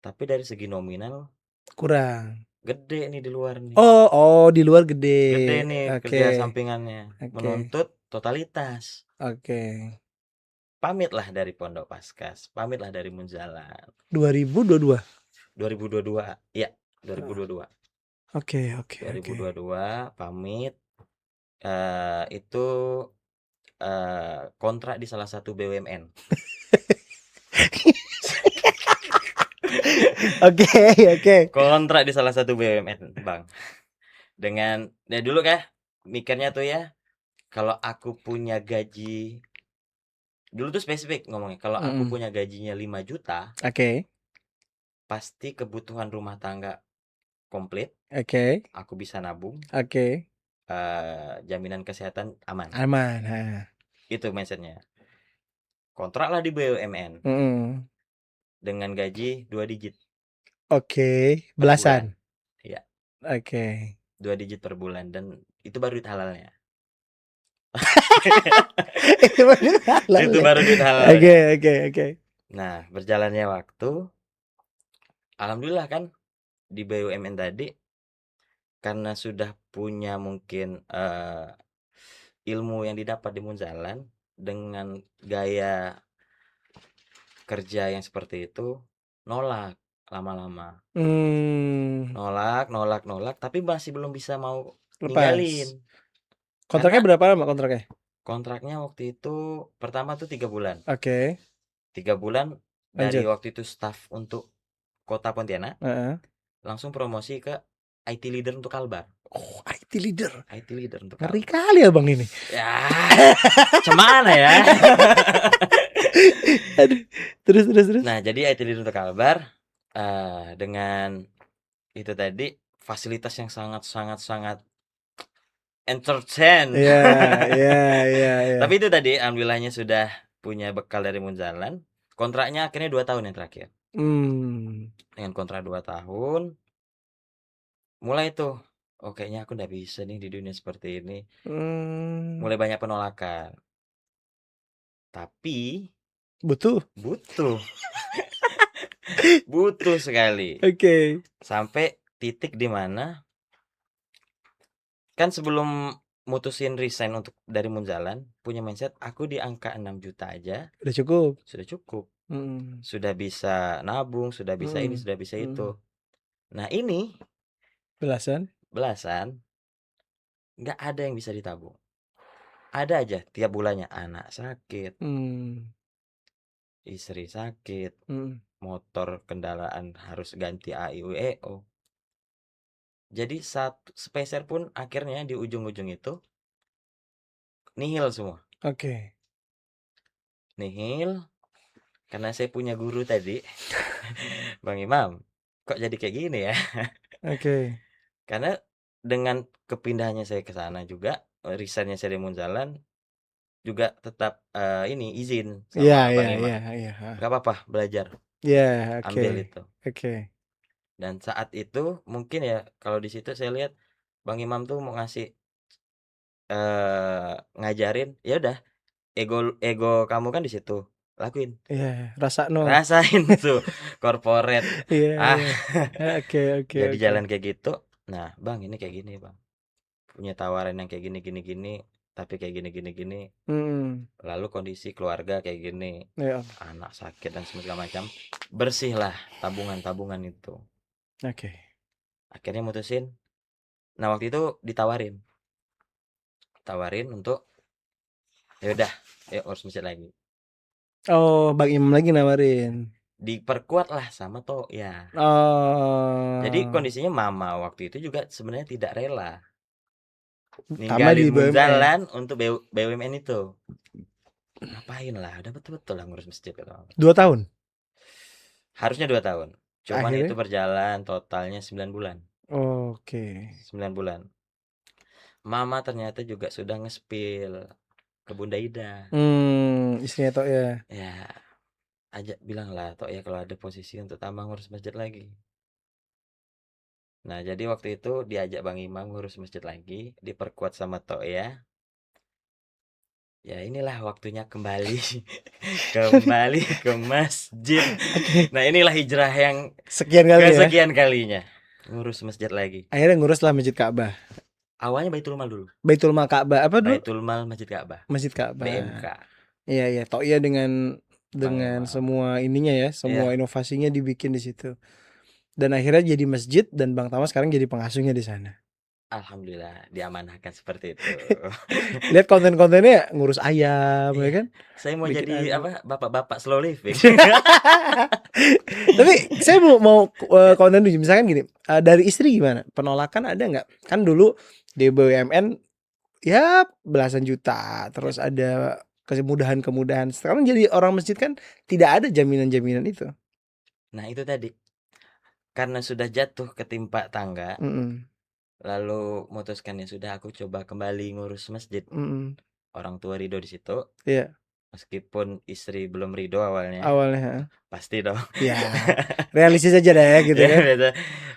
Tapi dari segi nominal kurang. Gede nih di luar nih. Oh, di luar gede. Gede nih kerja sampingannya. Menuntut totalitas. Pamitlah dari Pondok Paskas, pamitlah dari Munzalan. 2022. Ya. 2022. Oke, oke, oke. 2022 pamit, itu, kontrak di salah satu BUMN. Oke, oke. Kontrak di salah satu BUMN, Bang. Dengan dari dulu mikirnya tuh ya, kalau aku punya gaji dulu tuh spesifik ngomongnya, kalau aku punya gajinya 5 juta, Oke, pasti kebutuhan rumah tangga komplit, oke, aku bisa nabung, oke. jaminan kesehatan aman. Aman, heeh. Itu mindset-nya. Kontraklah di BUMN Mhm. dengan gaji 2 digit Oke, per bulan. belasan. Iya, Oke. 2 digit per bulan dan itu baru duit halalnya. Itu baru halal Itu ya? baru duit Oke, halalnya. oke, oke. Nah, berjalannya waktu, alhamdulillah kan di BUMN tadi karena sudah punya mungkin, ilmu yang didapat di Munzalan dengan gaya kerja yang seperti itu, nolak lama-lama. Nolak nolak nolak, tapi masih belum bisa mau Lepas. ninggalin. Kontraknya Karena berapa lama kontraknya? kontraknya waktu itu pertama tuh 3 bulan. Oke, 3 bulan dari lanjut. waktu itu staf untuk Kota Pontianak, Heeh. langsung promosi ke IT leader untuk Kalbar. Oh, IT leader. IT leader untuk Ngeri Kalbar. kali abang ini. Ya, cemana ya? Aduh. Terus. Nah, jadi IT leader untuk Kalbar, dengan itu tadi fasilitas yang sangat entertain. Iya, iya, iya, iya. Tapi itu tadi alhamdulillahnya sudah punya bekal dari Munzalan. Kontraknya akhirnya 2 tahun yang terakhir. Dengan kontrak 2 tahun, mulai tuh, oh kayaknya aku nggak bisa nih di dunia seperti ini. Mulai banyak penolakan. Tapi Butuh. butuh. Butuh sekali. Oke. Sampai titik di mana kan sebelum mutusin resign untuk dari Munzalan, punya mindset aku di angka 6 juta aja Udah cukup. sudah cukup. Mm. Sudah bisa nabung, sudah bisa ini, sudah bisa itu. Nah, ini Belasan. nggak ada yang bisa ditabung. Ada aja tiap bulannya anak sakit, istri sakit, motor kendaraan harus ganti AIUEO. Jadi satu sepeser pun akhirnya di ujung-ujung itu nihil semua. Oke. Nihil karena saya punya guru tadi, Bang Imam. Kok jadi kayak gini ya? Oke. Karena dengan kepindahannya saya ke sana juga, resignnya saya di Munzalan juga tetap ini izin Iya, sama iya, Bang Imam. iya, iya. Gak apa-apa belajar, Iya, oke. ambil itu. Oke. Dan saat itu mungkin ya kalau di situ saya lihat Bang Imam tuh mau ngasih ngajarin, ya udah ego ego kamu kan di situ, lakuin. Iya, rasakno. Rasain tuh corporate. Iya, Ah, iya. Oke, oke, jadi oke. jalan kayak gitu. Nah, Bang ini kayak gini, Bang. Punya tawaran yang kayak gini, tapi kayak gini. Lalu kondisi keluarga kayak gini, Iya. anak sakit dan segala macam. Bersihlah tabungan-tabungan itu. Oke. Akhirnya mutusin. Nah, waktu itu ditawarin untuk ya udah, yuk urus masjid lagi. Oh, Bang Imam lagi nawarin. Diperkuat lah sama toh ya. Oh. Jadi kondisinya mama waktu itu juga sebenarnya tidak rela Tambah di ninggalin BUMN. Munzalan untuk BUMN itu. Ngapain lah, udah betul-betul lah ngurus masjid gitu. 2 tahun. Harusnya 2 tahun. Cuman Akhirnya? itu berjalan totalnya 9 bulan. Oke. 9 bulan. Mama ternyata juga sudah ngespil ke Bunda Ida. Istrinya Tok ya. Ya, ajak bilang lah Tok ya kalau ada posisi untuk tambah ngurus masjid lagi. Nah, jadi waktu itu diajak Bang Imam ngurus masjid lagi, diperkuat sama Tok ya. Ya inilah waktunya kembali ke masjid. Nah, inilah hijrah yang Sekian kali ya. kesekian kalinya ngurus masjid lagi. Akhirnya ngurus lah Masjid Ka'bah. Awalnya Baitul Mal dulu. Baitul Mal Ka'bah apa dulu? Baitul Mal Masjid Ka'bah. Masjid Ka'bah. BMK. Iya, iya. Tok ya dengan Imam. semua ininya ya, semua Iya. inovasinya dibikin di situ. Dan akhirnya jadi masjid dan Bang Tama sekarang jadi pengasuhnya di sana. Alhamdulillah diamanahkan seperti itu. Lihat konten-kontennya ngurus ayam ya Iya, kan? saya mau Bikin jadi ayam. apa? Bapak-bapak slow living. Tapi saya mau konten dulu misalkan gini, dari istri gimana? Penolakan ada nggak? Kan dulu di BUMN ya belasan juta, terus Yap. ada kemudahan-kemudahan. Sekarang jadi orang masjid kan tidak ada jaminan-jaminan itu. Nah, itu tadi. Karena sudah jatuh ketimpa tangga, Mm-mm. lalu memutuskan ya sudah aku coba kembali ngurus masjid. Mm-mm. Orang tua ridho di situ, Iya, meskipun istri belum ridho awalnya, awalnya. pasti dong. Ya, realistis aja deh gitu Ya, kan. biasa.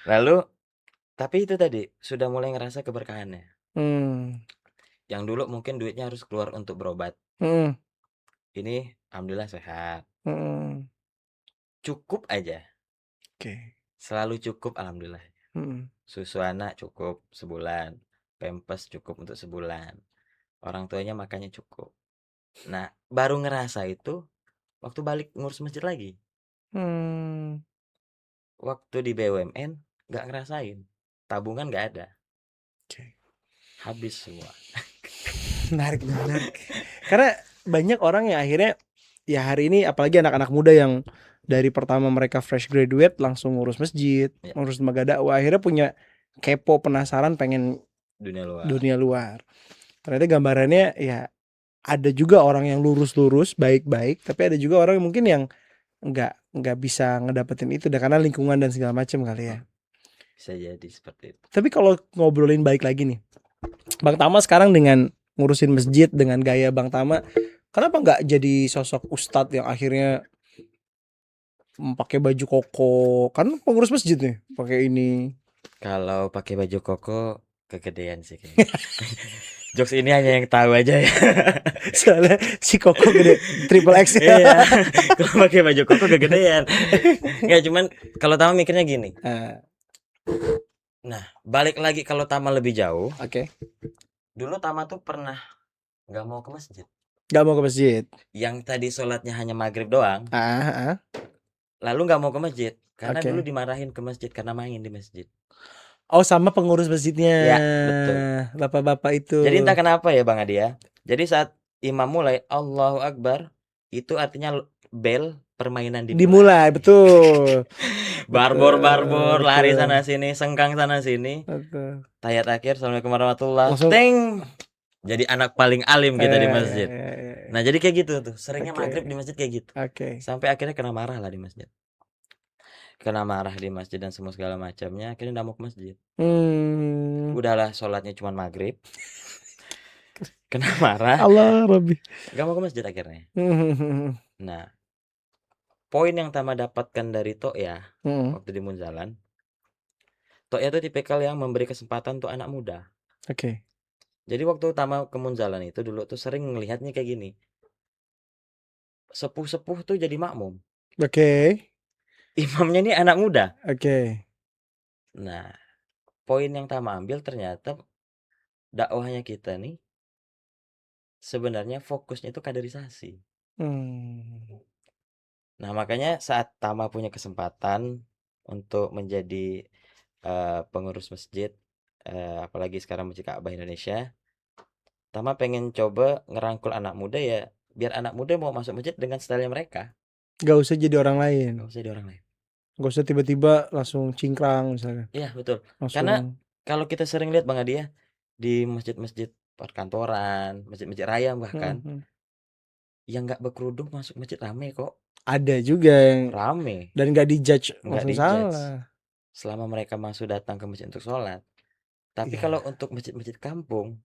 Lalu, tapi itu tadi sudah mulai ngerasa keberkahannya. Hmm. Yang dulu mungkin duitnya harus keluar untuk berobat. Mm-mm. Ini alhamdulillah sehat. Mm-mm. Cukup aja. Oke. Selalu cukup alhamdulillah. Mm-mm. Susu anak cukup sebulan. Pampers cukup untuk sebulan. Orang tuanya makannya cukup. Nah, baru ngerasa itu waktu balik ngurus masjid lagi. Hmm. Waktu di BUMN nggak ngerasain. Tabungan nggak ada. Oke. Habis semua. Menarik. Karena banyak orang yang akhirnya ya hari ini apalagi anak-anak muda yang dari pertama mereka fresh graduate langsung ngurus masjid, Ya, ngurus lembaga dakwah, akhirnya punya kepo, penasaran, pengen dunia luar. dunia luar. Ternyata gambarannya ya ada juga orang yang lurus-lurus, baik-baik, tapi ada juga orang yang mungkin yang nggak bisa ngedapetin itu dan karena lingkungan dan segala macam kali ya. Bisa jadi seperti itu. Tapi kalau ngobrolin baik lagi nih, Bang Tama sekarang dengan ngurusin masjid dengan gaya Bang Tama, kenapa nggak jadi sosok ustadz yang akhirnya pakai baju koko? Kan pengurus masjid nih, pakai ini. Kalau pakai baju koko kegedean sih kayaknya. Jokes ini hanya yang tahu aja ya. Soalnya si koko gede, triple X. Iya. Kalau pakai baju koko kegedean. Nggak, cuman kalau Tama mikirnya gini. Nah, balik lagi kalau Tama lebih jauh. Oke. Dulu Tama tuh pernah nggak mau ke masjid. Gak mau ke masjid. Yang tadi sholatnya hanya maghrib doang. Lalu nggak mau ke masjid karena Oke. dulu dimarahin ke masjid karena main di masjid. Oh, sama pengurus masjidnya. Ya, betul. Bapak-bapak itu. Jadi entah kenapa ya Bang Adia. Jadi saat imam mulai Allahu Akbar, itu artinya bel permainan dimulai, betul. Barbor lari betul. sana sini, sengkang sana sini. Betul. Tayat akhir Assalamualaikum warahmatullahi Langsung- Teng. Jadi anak paling alim kita di masjid. Iya. Nah, jadi kayak gitu tuh. Seringnya Oke. maghrib di masjid kayak gitu. Oke. Sampai akhirnya kena marah lah di masjid. Kena marah di masjid dan semua segala macamnya, akhirnya nggak mau ke masjid. Udahlah sholatnya cuma maghrib. Kena marah, Allah Rabbi. nggak mau ke masjid akhirnya. Nah, poin yang Tama dapatkan dari To'ya waktu di Munzalan, To'ya itu tipikal yang memberi kesempatan untuk anak muda. Oke. Jadi waktu Tama ke Munzalan itu dulu tuh sering ngelihatnya kayak gini. Sepuh-sepuh tuh jadi makmum. Oke. Imamnya nih anak muda. Oke. Nah, poin yang Tama ambil ternyata dakwahnya kita nih sebenarnya fokusnya itu kaderisasi. Nah, makanya saat Tama punya kesempatan untuk menjadi pengurus masjid, apalagi sekarang Masjid Ka'bah Indonesia, Tama pengen coba ngerangkul anak muda ya, biar anak muda mau masuk masjid dengan style mereka. Gak usah jadi orang lain. Gak usah jadi orang lain. Gak usah tiba-tiba langsung cingkrang misalnya. Iya, betul. Langsung. Karena kalau kita sering lihat Bang Adi ya, di masjid-masjid perkantoran, masjid-masjid raya bahkan, yang nggak berkerudung masuk masjid rame kok. Ada juga yang rame dan nggak dijudge nggak langsung dijudge salah. selama mereka masuk datang ke masjid untuk sholat. Tapi Iya. kalau untuk masjid-masjid kampung,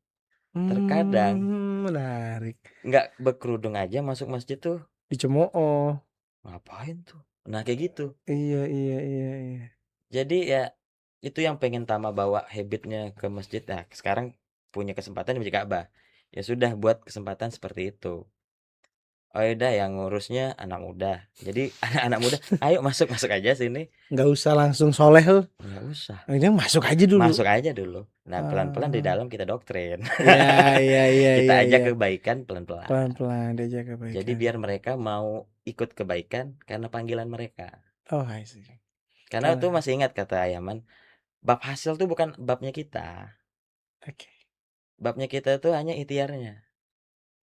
terkadang menarik. nggak berkerudung aja masuk masjid tuh Dicemooh. ngapain tuh? Nah kayak gitu. Iya. Jadi ya itu yang pengen Tama bawa habitnya ke masjid. Nah sekarang punya kesempatan di Masjid Ka'bah, ya sudah buat kesempatan seperti itu. Oh yaudah yang ngurusnya anak muda. Jadi anak-anak muda, ayo masuk aja sini. Nggak usah langsung soleh loh. Nggak usah. Ini masuk aja dulu. Masuk aja dulu. Nah pelan-pelan di dalam kita doktrin. Iya. Kita ajak kebaikan pelan-pelan. Pelan-pelan diajak kebaikan. Jadi biar mereka mau ikut kebaikan karena panggilan mereka. Oh, I see. Karena tuh Ah, masih ingat kata Ayaman, bab hasil tuh bukan babnya kita. oke. Babnya kita tuh hanya ikhtiarnya.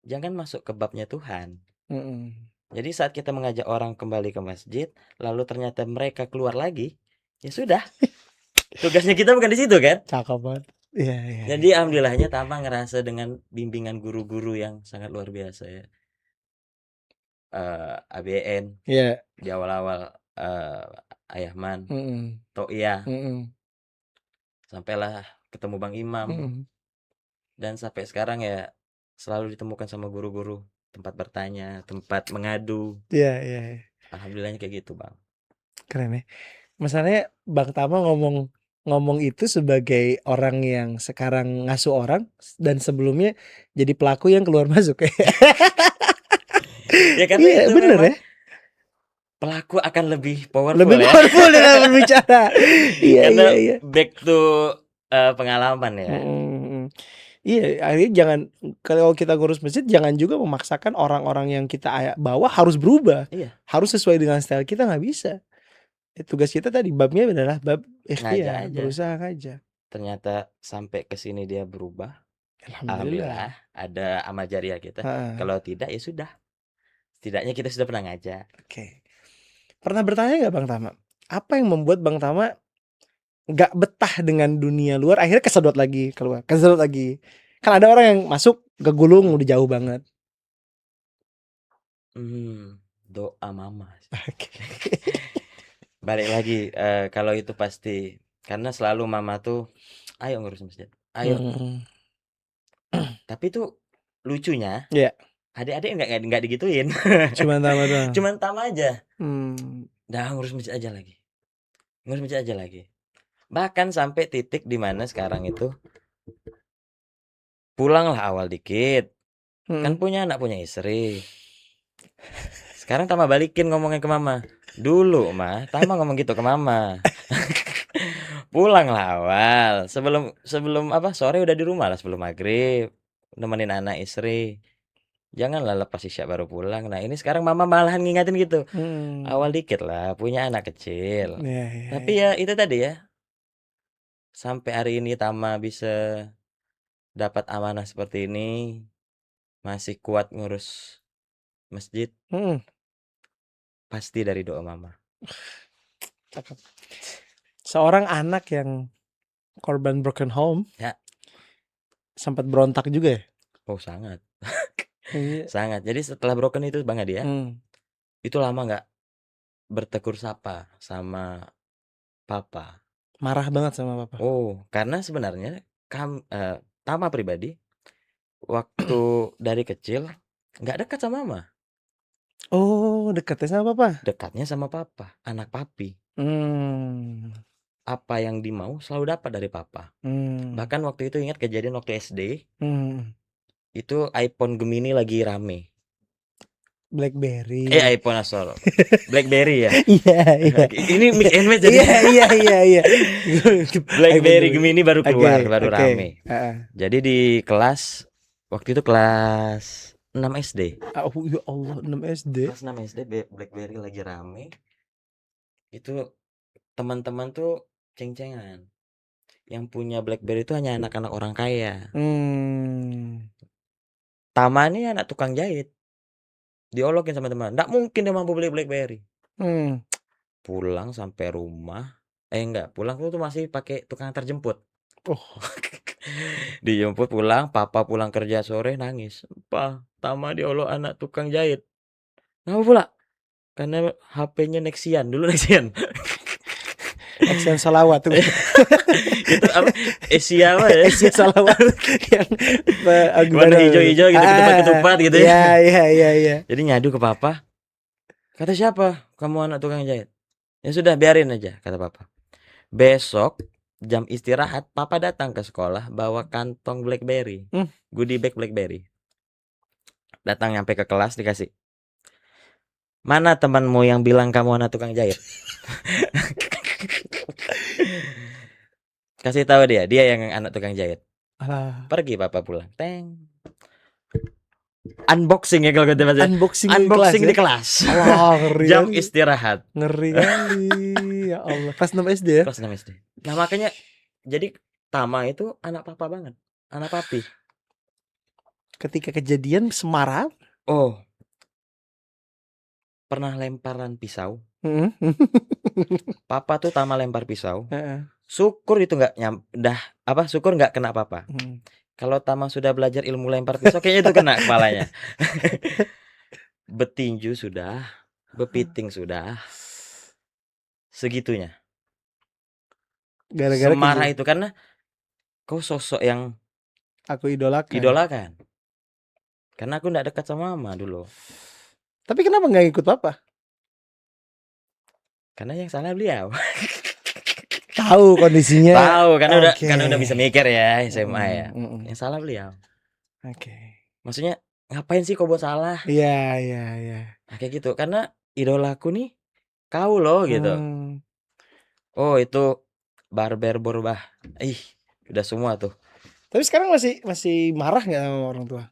Jangan masuk ke babnya Tuhan. Mm-mm. Jadi saat kita mengajak orang kembali ke masjid, lalu ternyata mereka keluar lagi, ya sudah. Tugasnya kita bukan di situ kan? Cakep banget. Iya, iya, Jadi iya. alhamdulillahnya Tama ngerasa dengan bimbingan guru-guru yang sangat luar biasa ya. ABN Iya. di awal-awal, Ayahman, Mm-mm. To'iyah, Mm-mm. sampailah ketemu Bang Imam, Mm-mm. dan sampai sekarang ya selalu ditemukan sama guru-guru tempat bertanya, tempat mengadu. Iya, iya, iya. Alhamdulillahnya kayak gitu, Bang. Keren ya. Masalahnya Bang Tama ngomong ngomong itu sebagai orang yang sekarang ngasuh orang dan sebelumnya jadi pelaku yang keluar masuk ya. Ya karena Iya, itu bener memang ya. pelaku akan lebih powerful Lebih ya. powerful dalam berbicara. Iya, Karena iya, iya. back to pengalaman ya. Mm. Iya, akhirnya jangan kalau kita ngurus masjid jangan juga memaksakan orang-orang yang kita bawa harus berubah, Iya, harus sesuai dengan style kita, nggak bisa. Tugas kita tadi babnya adalah bab ngajak ikhtiar, aja. berusaha aja. Ternyata sampai ke sini dia berubah. Alhamdulillah Alhamdulillah. ada amal jariah kita. Heeh. Kalau tidak ya sudah. Setidaknya kita sudah pernah ngajak. Oke. Pernah bertanya nggak Bang Tama? Apa yang membuat Bang Tama nggak betah dengan dunia luar, akhirnya kesedot lagi keluar, kesedot lagi. Kan ada orang yang masuk kegulung udah jauh banget. Doa mama. Oke. Balik lagi, kalau itu pasti karena selalu mama tuh, "Ayo ngurus masjid, ayo." Mm. Tapi tuh lucunya, Iya, adik-adik nggak digituin. cuman Tama doang. Cuman Tama aja, Hmm. "Dah ngurus masjid aja lagi, ngurus masjid aja lagi." Bahkan sampai titik di mana sekarang itu, pulanglah awal dikit, kan Mm. punya anak, punya istri. Sekarang Tama balikin ngomongnya ke mama. Dulu mah, Tama ngomong gitu ke mama. Pulanglah awal, sebelum apa, sore udah di rumah lah sebelum maghrib, nemenin anak istri. Janganlah lepas isya baru pulang. Nah ini sekarang mama malahan ngingatin gitu. Hmm. Awal dikit lah, punya anak kecil. Iya, iya, Tapi iya. ya itu tadi ya, sampai hari ini Tama bisa dapat amanah seperti ini, masih kuat ngurus masjid, Mm. pasti dari doa mama. Cakep. Seorang anak yang korban broken home Ya, sempat berontak juga ya? oh sangat, Iya. sangat. Jadi setelah broken itu Bang Adi ya, Hmm. itu lama nggak bertegur sapa sama papa. Marah banget sama papa. Oh, karena sebenarnya Tama pribadi waktu dari kecil nggak dekat sama mama, Oh, dekatnya sama papa. dekatnya sama papa, anak papi. Hmm. Apa yang dimau selalu dapat dari papa. Hmm. Bahkan waktu itu ingat kejadian waktu SD, Hmm. itu iPhone Gemini lagi rame. BlackBerry. iPhone sorry, BlackBerry ya. Iya, iya. Ini mix and match jadi. Iya, iya, iya, iya. BlackBerry Gemini baru keluar, Oke, baru oke. rame. Heeh. Jadi di kelas waktu itu kelas 6 SD. Oh, ya Allah, 6 SD. Kelas 6 SD BlackBerry lagi rame. Itu teman-teman tuh ceng-cengan. Yang punya BlackBerry itu hanya anak-anak orang kaya. Hmm. Tama nih anak tukang jahit. Diolokin sama teman. Nggak mungkin dia mampu beli BlackBerry. Hmm. Pulang sampai rumah. Enggak, pulang tuh masih pakai tukang terjemput. Oh, Dijemput pulang, papa pulang kerja sore nangis. Pa, Tama diolok anak tukang jahit. Kenapa pula? Karena HP-nya Nexian, dulu Nexian. Action salawat tuh. Itu apa? Asia apa ya? Action salawat yang Warna hijau-hijau gitu, ketupat-ketupat gitu ya. Iya, iya, iya, iya. Jadi nyadu ke papa. Kata siapa? Kamu anak tukang jahit. Ya sudah, biarin aja, kata papa. Besok jam istirahat, papa datang ke sekolah bawa kantong BlackBerry. Goodie bag BlackBerry. Datang nyampe ke kelas dikasih. Mana temanmu yang bilang kamu anak tukang jahit? Kasih tahu dia yang anak tukang jahit. Alah. Pergi papa pulang. Teng. unboxing ya kalau kata bahasa. Unboxing, Unboxing di di kelas. Allah, ngeri Jam kali. istirahat. Ngeri kali. Ya Allah, kelas 6 SD ya. Kelas 6 SD. Nah makanya jadi Tama itu anak papa banget, anak papi. Ketika kejadian semarah. Oh, pernah lemparan pisau. Papa tuh Tama lempar pisau. Syukur itu nggak syukur nggak kena apa-apa. Kalau Tama sudah belajar ilmu lempar pisau, kayaknya itu kena kepalanya. Betinju sudah, bepiting sudah, segitunya. Gara-gara Semarah itu karena kau sosok yang aku idolakan. Karena aku nggak dekat sama mama dulu. Tapi kenapa nggak ikut papa? Karena yang salah beliau. Tahu kondisinya. Tahu karena Oke. udah bisa mikir ya SMA ya. Yang salah beliau. Oke. Maksudnya ngapain sih kau buat salah? Iya. Nah, kayak gitu. Karena idolaku nih kau loh gitu. Oh itu barber borbah. Ih udah semua tuh. Tapi sekarang masih marah nggak sama orang tua?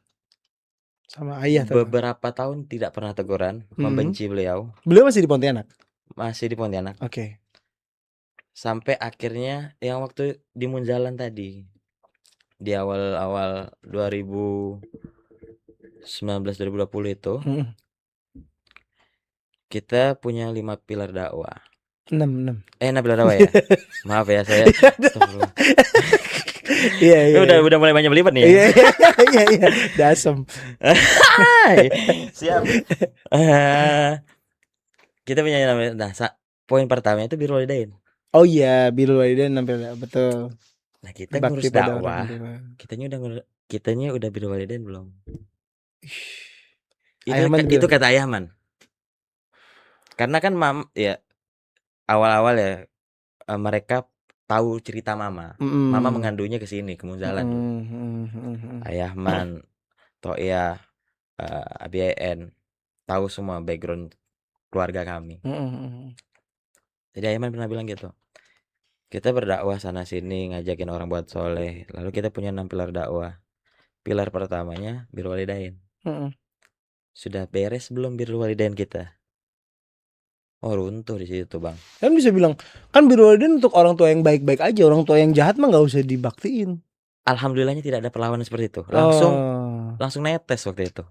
Sama ayah tuh? Beberapa tahun tidak pernah teguran, membenci beliau. Beliau masih di Pontianak? Masih di Pontianak. Oke. Sampai akhirnya yang waktu di Munjalan tadi, di awal-awal 2019-2020 itu, kita punya 5 pilar dakwah. 6 pilar dakwah ya. Maaf ya saya. Iya. Udah mulai banyak belibet nih. Iya. Dasem. Siap. Kita punya namanya. Nah, poin pertama itu birrul walidain. Oh iya, birrul walidain betul. Nah, kita ngurus dakwah. Kitanya udah birrul walidain belum? Itu kata Ayahman. Karena kan ya awal-awal ya mereka tahu cerita mama. Mama mengandungnya ke sini, ke Munjalan. Ayahman, Toya, ABN tahu semua background keluarga kami. Jadi Ayahman pernah bilang gitu. Kita berdakwah sana sini, ngajakin orang buat soleh. Lalu kita punya 6 pilar dakwah. Pilar pertamanya birrul walidain. Sudah beres belum birrul walidain kita? Oh runtuh di situ bang. Kan bisa bilang kan birrul walidain untuk orang tua yang baik-baik aja, orang tua yang jahat mah nggak usah dibaktiin. Alhamdulillahnya tidak ada perlawanan seperti itu. Langsung netes waktu itu.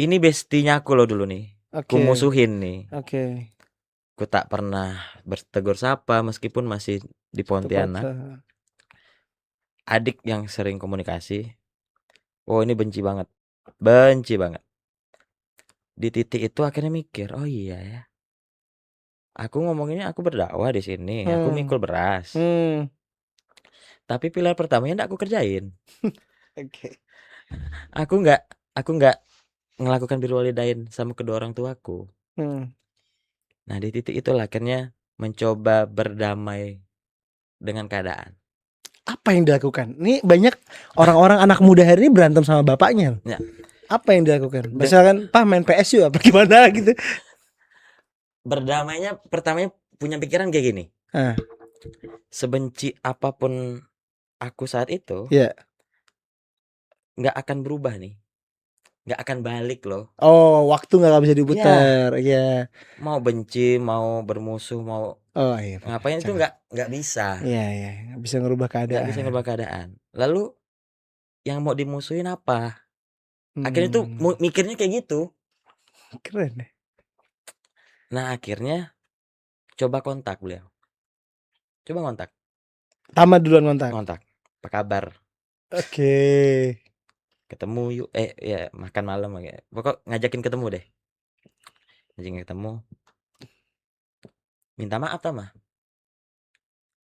Ini bestinya aku loh dulu nih. Ku musuhin nih. Ku tak pernah bertegur sapa meskipun masih di Pontianak. Adik yang sering komunikasi. Oh ini benci banget. Di titik itu akhirnya mikir, oh iya ya. Aku ngomonginnya aku berdakwah di sini, aku mikul beras. Tapi pilar pertamanya aku kerjain. Aku nggak ngelakukan birrul walidain sama kedua orang tuaku. Nah di titik itulah akhirnya mencoba berdamai dengan keadaan. Apa yang dilakukan? Ini banyak orang-orang anak muda hari ini berantem sama bapaknya. Ya. Apa yang dilakukan? Misalkan Pak main PS yuk apa gimana gitu. Berdamainya pertamanya punya pikiran kayak gini. Sebenci apapun aku saat itu, nggak akan berubah nih. Nggak akan balik loh. Oh, waktu nggak bisa diputar. Iya. Mau benci, mau bermusuh, mau ngapain itu nggak bisa. Iya. Nggak bisa ngerubah keadaan. Nggak bisa ngerubah keadaan. Lalu yang mau dimusuhin apa? Akhirnya tuh mikirnya kayak gitu. Keren deh. Nah akhirnya coba kontak beliau. Coba kontak. Tama duluan kontak. Apa kabar? Oke. Ketemu yuk. Ya makan malam ya. Pokok ngajakin ketemu deh. Ngajakin ketemu. Minta maaf Tama.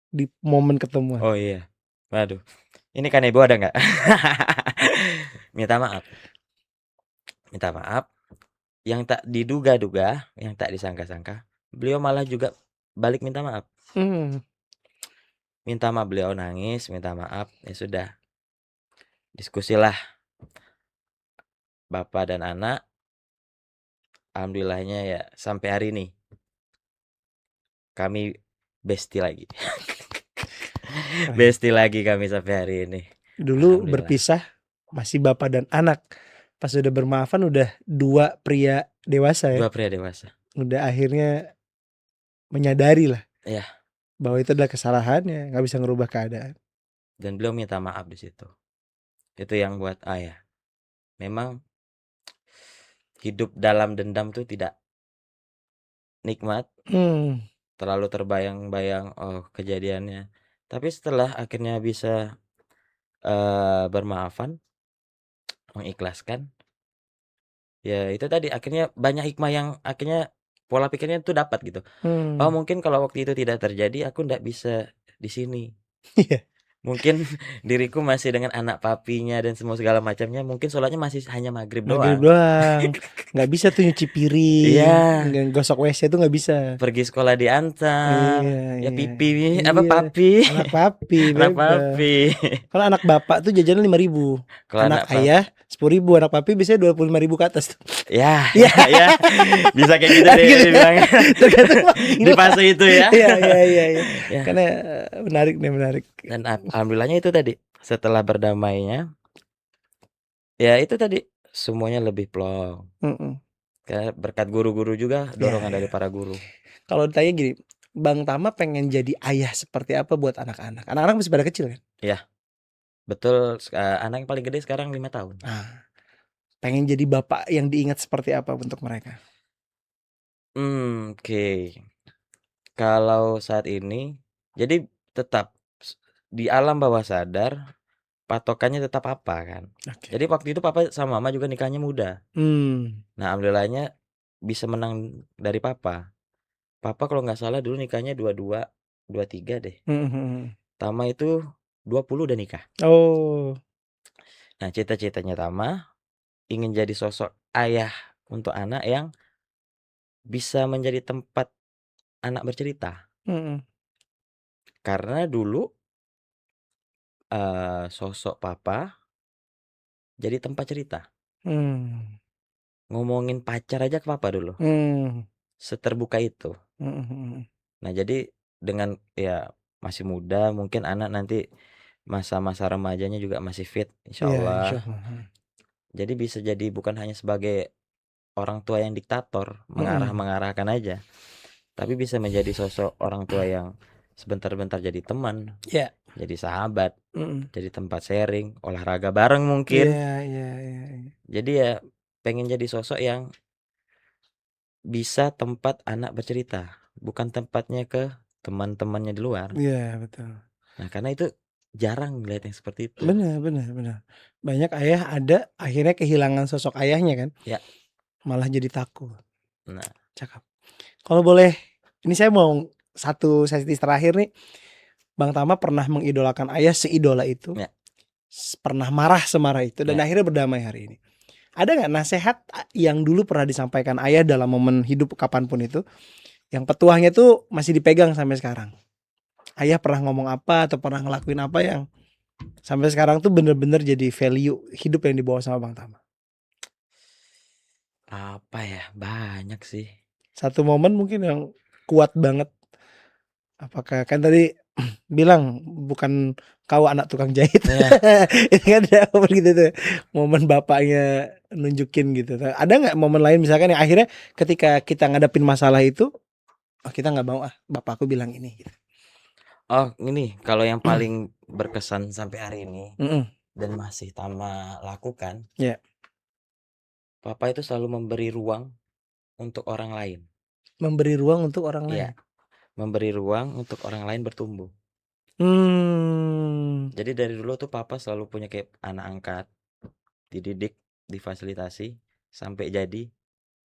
Di momen ketemu. Oh iya. Waduh. Ini kan ibu ada nggak? Minta maaf. Yang tak diduga-duga, yang tak disangka-sangka, beliau malah juga balik minta maaf. Minta maaf, beliau nangis, minta maaf. Ya sudah. Diskusilah bapak dan anak. Alhamdulillahnya ya sampai hari ini kami bestie lagi. Bestie lagi kami sampai hari ini. Dulu berpisah masih bapak dan anak. Pas udah bermaafan udah 2 pria dewasa ya. 2 pria dewasa. Udah akhirnya menyadari lah Iya. bahwa itu adalah kesalahannya, nggak bisa ngerubah keadaan. Dan beliau minta maaf di situ. Itu yang buat ayah. Memang hidup dalam dendam tuh tidak nikmat, Hmm, terlalu terbayang-bayang kejadiannya. Tapi setelah akhirnya bisa bermaafan, mengikhlaskan, ya itu tadi akhirnya banyak hikmah yang akhirnya pola pikirnya tuh dapat gitu. Oh, hmm. mungkin kalau waktu itu tidak terjadi aku ndak bisa di sini. Iya, Mungkin diriku masih dengan anak papinya dan semua segala macamnya, mungkin sholatnya masih hanya maghrib maghrib doang. doang. Nggak bisa tuh nyuci piring, Iya, gosok WC tuh nggak bisa. pergi sekolah diantar, Iya, ya iya. pipi, apa Iya, papi, anak papi anak bebas. papi. Kalau anak bapak tuh jajannya 5.000. Kalau Anak anak papi, ayah 10.000, anak papi biasanya 25.000 ke atas tuh. ya, Iya. ya, bisa kayak gitu deh Gitu ya. dibilangnya. Tergantung Bang Di Gila. fase itu ya. Iya, iya, iya, iya. Ya, Karena menarik nih, menarik. dan alhamdulillahnya itu tadi, setelah berdamainya, ya itu tadi, semuanya lebih plong. Mm-mm. Kayak berkat guru-guru juga, Ya, dorongan dari ya. para guru. Kalau ditanya gini, Bang Tama pengen jadi ayah seperti apa buat anak-anak? Anak-anak masih pada kecil kan? Ya, betul. Anak yang paling gede sekarang 5 tahun. Nah, pengen jadi bapak yang diingat seperti apa untuk mereka? Oke. Kalau saat ini, jadi tetap di alam bawah sadar, patokannya tetap papa kan. Oke. Jadi waktu itu papa sama mama juga nikahnya muda. Hmm. Nah, alhamdulillahnya bisa menang dari papa. Papa kalau nggak salah dulu nikahnya 22, 23 deh. Mhm. Tama itu 20 udah nikah. Oh. Nah, cita-citanya Tama ingin jadi sosok ayah untuk anak yang bisa menjadi tempat anak bercerita. Mhm. Karena dulu sosok papa jadi tempat cerita. Hmm. Ngomongin pacar aja ke papa dulu, Hmm. seterbuka itu. Mhm. Nah, jadi dengan ya masih muda, mungkin anak nanti masa-masa remajanya juga masih fit, Iya, insyaallah. insyaallah. Jadi bisa jadi bukan hanya sebagai orang tua yang diktator, Mhm. mengarah-mengarahkan aja, tapi bisa menjadi sosok orang tua yang sebentar-bentar jadi teman, Iya. jadi sahabat, Mhm. jadi tempat sharing, olahraga bareng Iya, mungkin. iya, iya, iya. Jadi ya pengen jadi sosok yang bisa tempat anak bercerita, bukan tempatnya ke teman-temannya di luar. Iya, betul. Nah, karena itu jarang lihat yang seperti itu. Benar, benar, benar. Banyak ayah ada akhirnya kehilangan sosok ayahnya kan, Ya, malah jadi takut. nah, Cakep. Kalau boleh, ini saya mau satu sesi terakhir nih. Bang Tama pernah mengidolakan ayah seidola itu, ya, pernah marah semarah itu, dan ya. akhirnya berdamai hari ini. Ada nggak nasihat yang dulu pernah disampaikan ayah dalam momen hidup kapanpun itu, yang petuahnya tuh masih dipegang sampai sekarang? Ayah pernah ngomong apa atau pernah ngelakuin apa yang sampai sekarang tuh bener-bener jadi value hidup yang dibawa sama Bang Tama? Apa ya? Banyak sih. Satu momen mungkin yang kuat banget. Apakah kan tadi bilang bukan kau anak tukang jahit. Ya, Ini kan ada momen gitu tuh. Momen bapaknya nunjukin gitu. Ada nggak momen lain misalkan yang akhirnya ketika kita ngadepin masalah itu, oh kita nggak mau bapakku bilang ini gitu. oh ini kalau yang paling berkesan sampai hari ini Mm-mm. dan masih Tama lakukan, Ya, papa itu selalu memberi ruang untuk orang lain. memberi ruang untuk orang lain. Iya, memberi ruang untuk orang lain bertumbuh. Hmm. Jadi dari dulu tuh papa selalu punya kayak anak angkat, dididik, difasilitasi sampai jadi.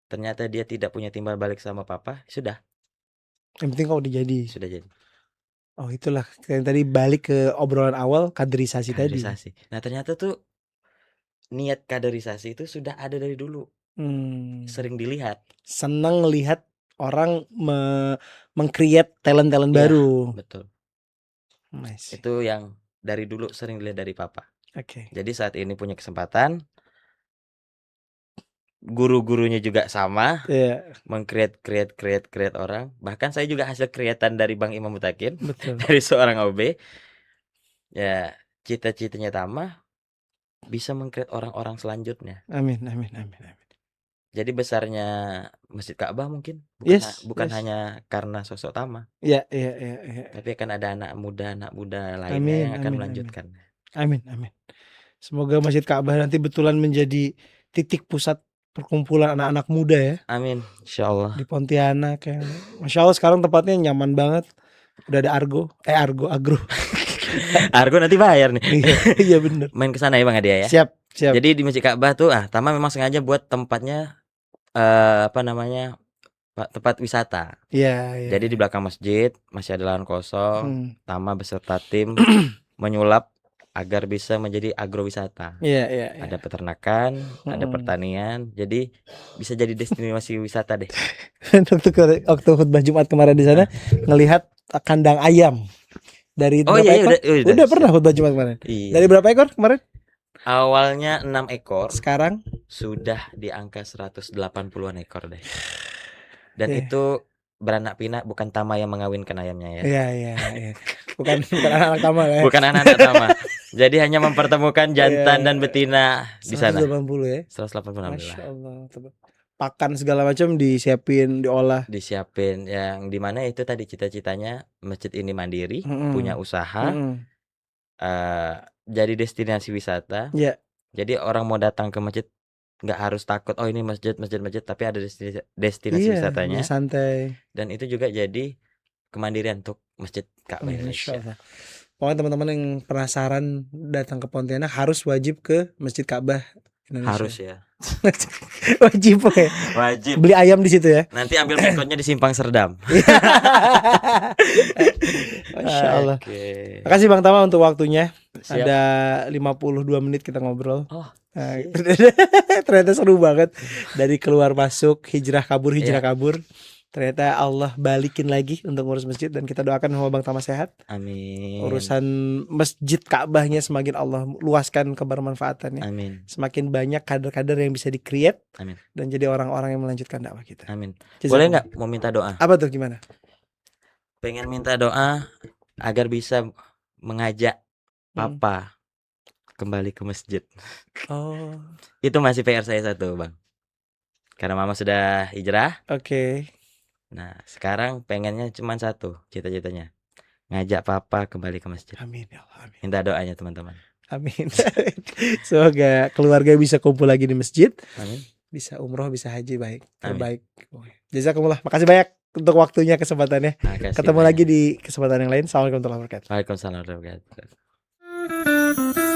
Ternyata dia tidak punya timbal balik sama papa, sudah Yang penting kau udah jadi. jadi. Oh itulah yang tadi balik ke obrolan awal kaderisasi tadi. Kaderisasi. Nah, ternyata tuh niat kaderisasi itu sudah ada dari dulu, Hmm. sering dilihat. Seneng lihat orang meng-create talent-talent Iya, baru. betul. Nice. Itu yang dari dulu sering dilihat dari papa. Oke. Jadi saat ini punya kesempatan, guru-gurunya juga sama, Iya, create orang. Bahkan saya juga hasil kreatan dari Bang Imam Mutakin, betul. dari seorang OB. Ya, cita-citanya Tama bisa meng-create orang-orang selanjutnya. Amin, amin, amin, amin. Jadi besarnya Masjid Ka'bah mungkin bukan Yes. hanya karena sosok Tama, Iya, iya, iya, iya. tapi akan ada anak muda lainnya Amin, yang akan amin, amin. melanjutkan. Amin, amin. Semoga Masjid Ka'bah nanti betulan menjadi titik pusat perkumpulan anak-anak muda ya Amin, insyaallah. di Pontianak yang Masya Allah sekarang tempatnya nyaman banget. Udah ada agro. Argo nanti bayar nih. Iya bener. Main ke sana ya Bang Adia ya. Siap. Jadi di Masjid Ka'bah tuh Tama memang sengaja buat tempatnya tempat wisata. Iya. Jadi di belakang masjid masih ada lahan kosong. Tama beserta tim menyulap agar bisa menjadi agrowisata. Iya. Ada peternakan, ada pertanian. Jadi bisa jadi destinasi wisata deh. Waktu khutbah Jumat kemarin di sana ngelihat kandang ayam dari berapa ekor? Udah pernah khutbah Jumat kemarin. Iya. Dari berapa ekor kemarin? Awalnya 6 ekor. Sekarang sudah di angka 180-an ekor deh. Dan itu beranak pinak, bukan Tama yang mengawinkan ayamnya ya. Iya. Bukan anak-anak Tama ya. Bukan anak-anak Tama. Jadi hanya mempertemukan jantan dan betina di sana. 180 ya. 180 Masya Allah. Pakan segala macam disiapin, disiapin, yang dimana itu tadi cita-citanya masjid ini mandiri, punya usaha, jadi destinasi wisata. Iya. Jadi orang mau datang ke masjid nggak harus takut ini masjid, tapi ada destinasi wisatanya. Santai. Dan itu juga jadi kemandirian untuk Masjid Ka'bah Indonesia. Pokoknya teman-teman yang penasaran datang ke Pontianak harus wajib ke Masjid Ka'bah Indonesia. Harus ya. Wajib ya. Wajib. Beli ayam di situ ya. Nanti ambil pekotnya di Simpang Serdam. Masya Allah. Okay. Makasih Bang Tama untuk waktunya. Siap. Ada 52 menit kita ngobrol. Siap. Ternyata seru banget. Dari keluar masuk, hijrah kabur. Ternyata Allah balikin lagi untuk ngurus masjid. Dan kita doakan semoga Bang Tama sehat. Amin. Urusan Masjid Ka'bahnya semakin Allah luaskan kebermanfaatannya. Amin. Semakin banyak kader-kader yang bisa di-create. Amin. Dan jadi orang-orang yang melanjutkan dakwah kita. Amin. Boleh gak mau minta doa? Apa tuh, gimana? Pengen minta doa agar bisa mengajak Papa kembali ke masjid. Itu masih PR saya satu Bang. Karena Mama sudah hijrah. Oke. Nah sekarang pengennya cuma satu cita-citanya, ngajak Papa kembali ke masjid. Amin ya Allah. Amin. Minta doanya teman-teman. Amin. Semoga keluarga bisa kumpul lagi di masjid. Amin. Bisa umroh, bisa haji, baik. Terbaik. Jazakumullah. Makasih banyak untuk waktunya, kesempatannya. Ketemu lagi di kesempatan yang lain. Assalamualaikum warahmatullahi wabarakatuh. Waalaikumsalam warahmatullahi wabarakatuh.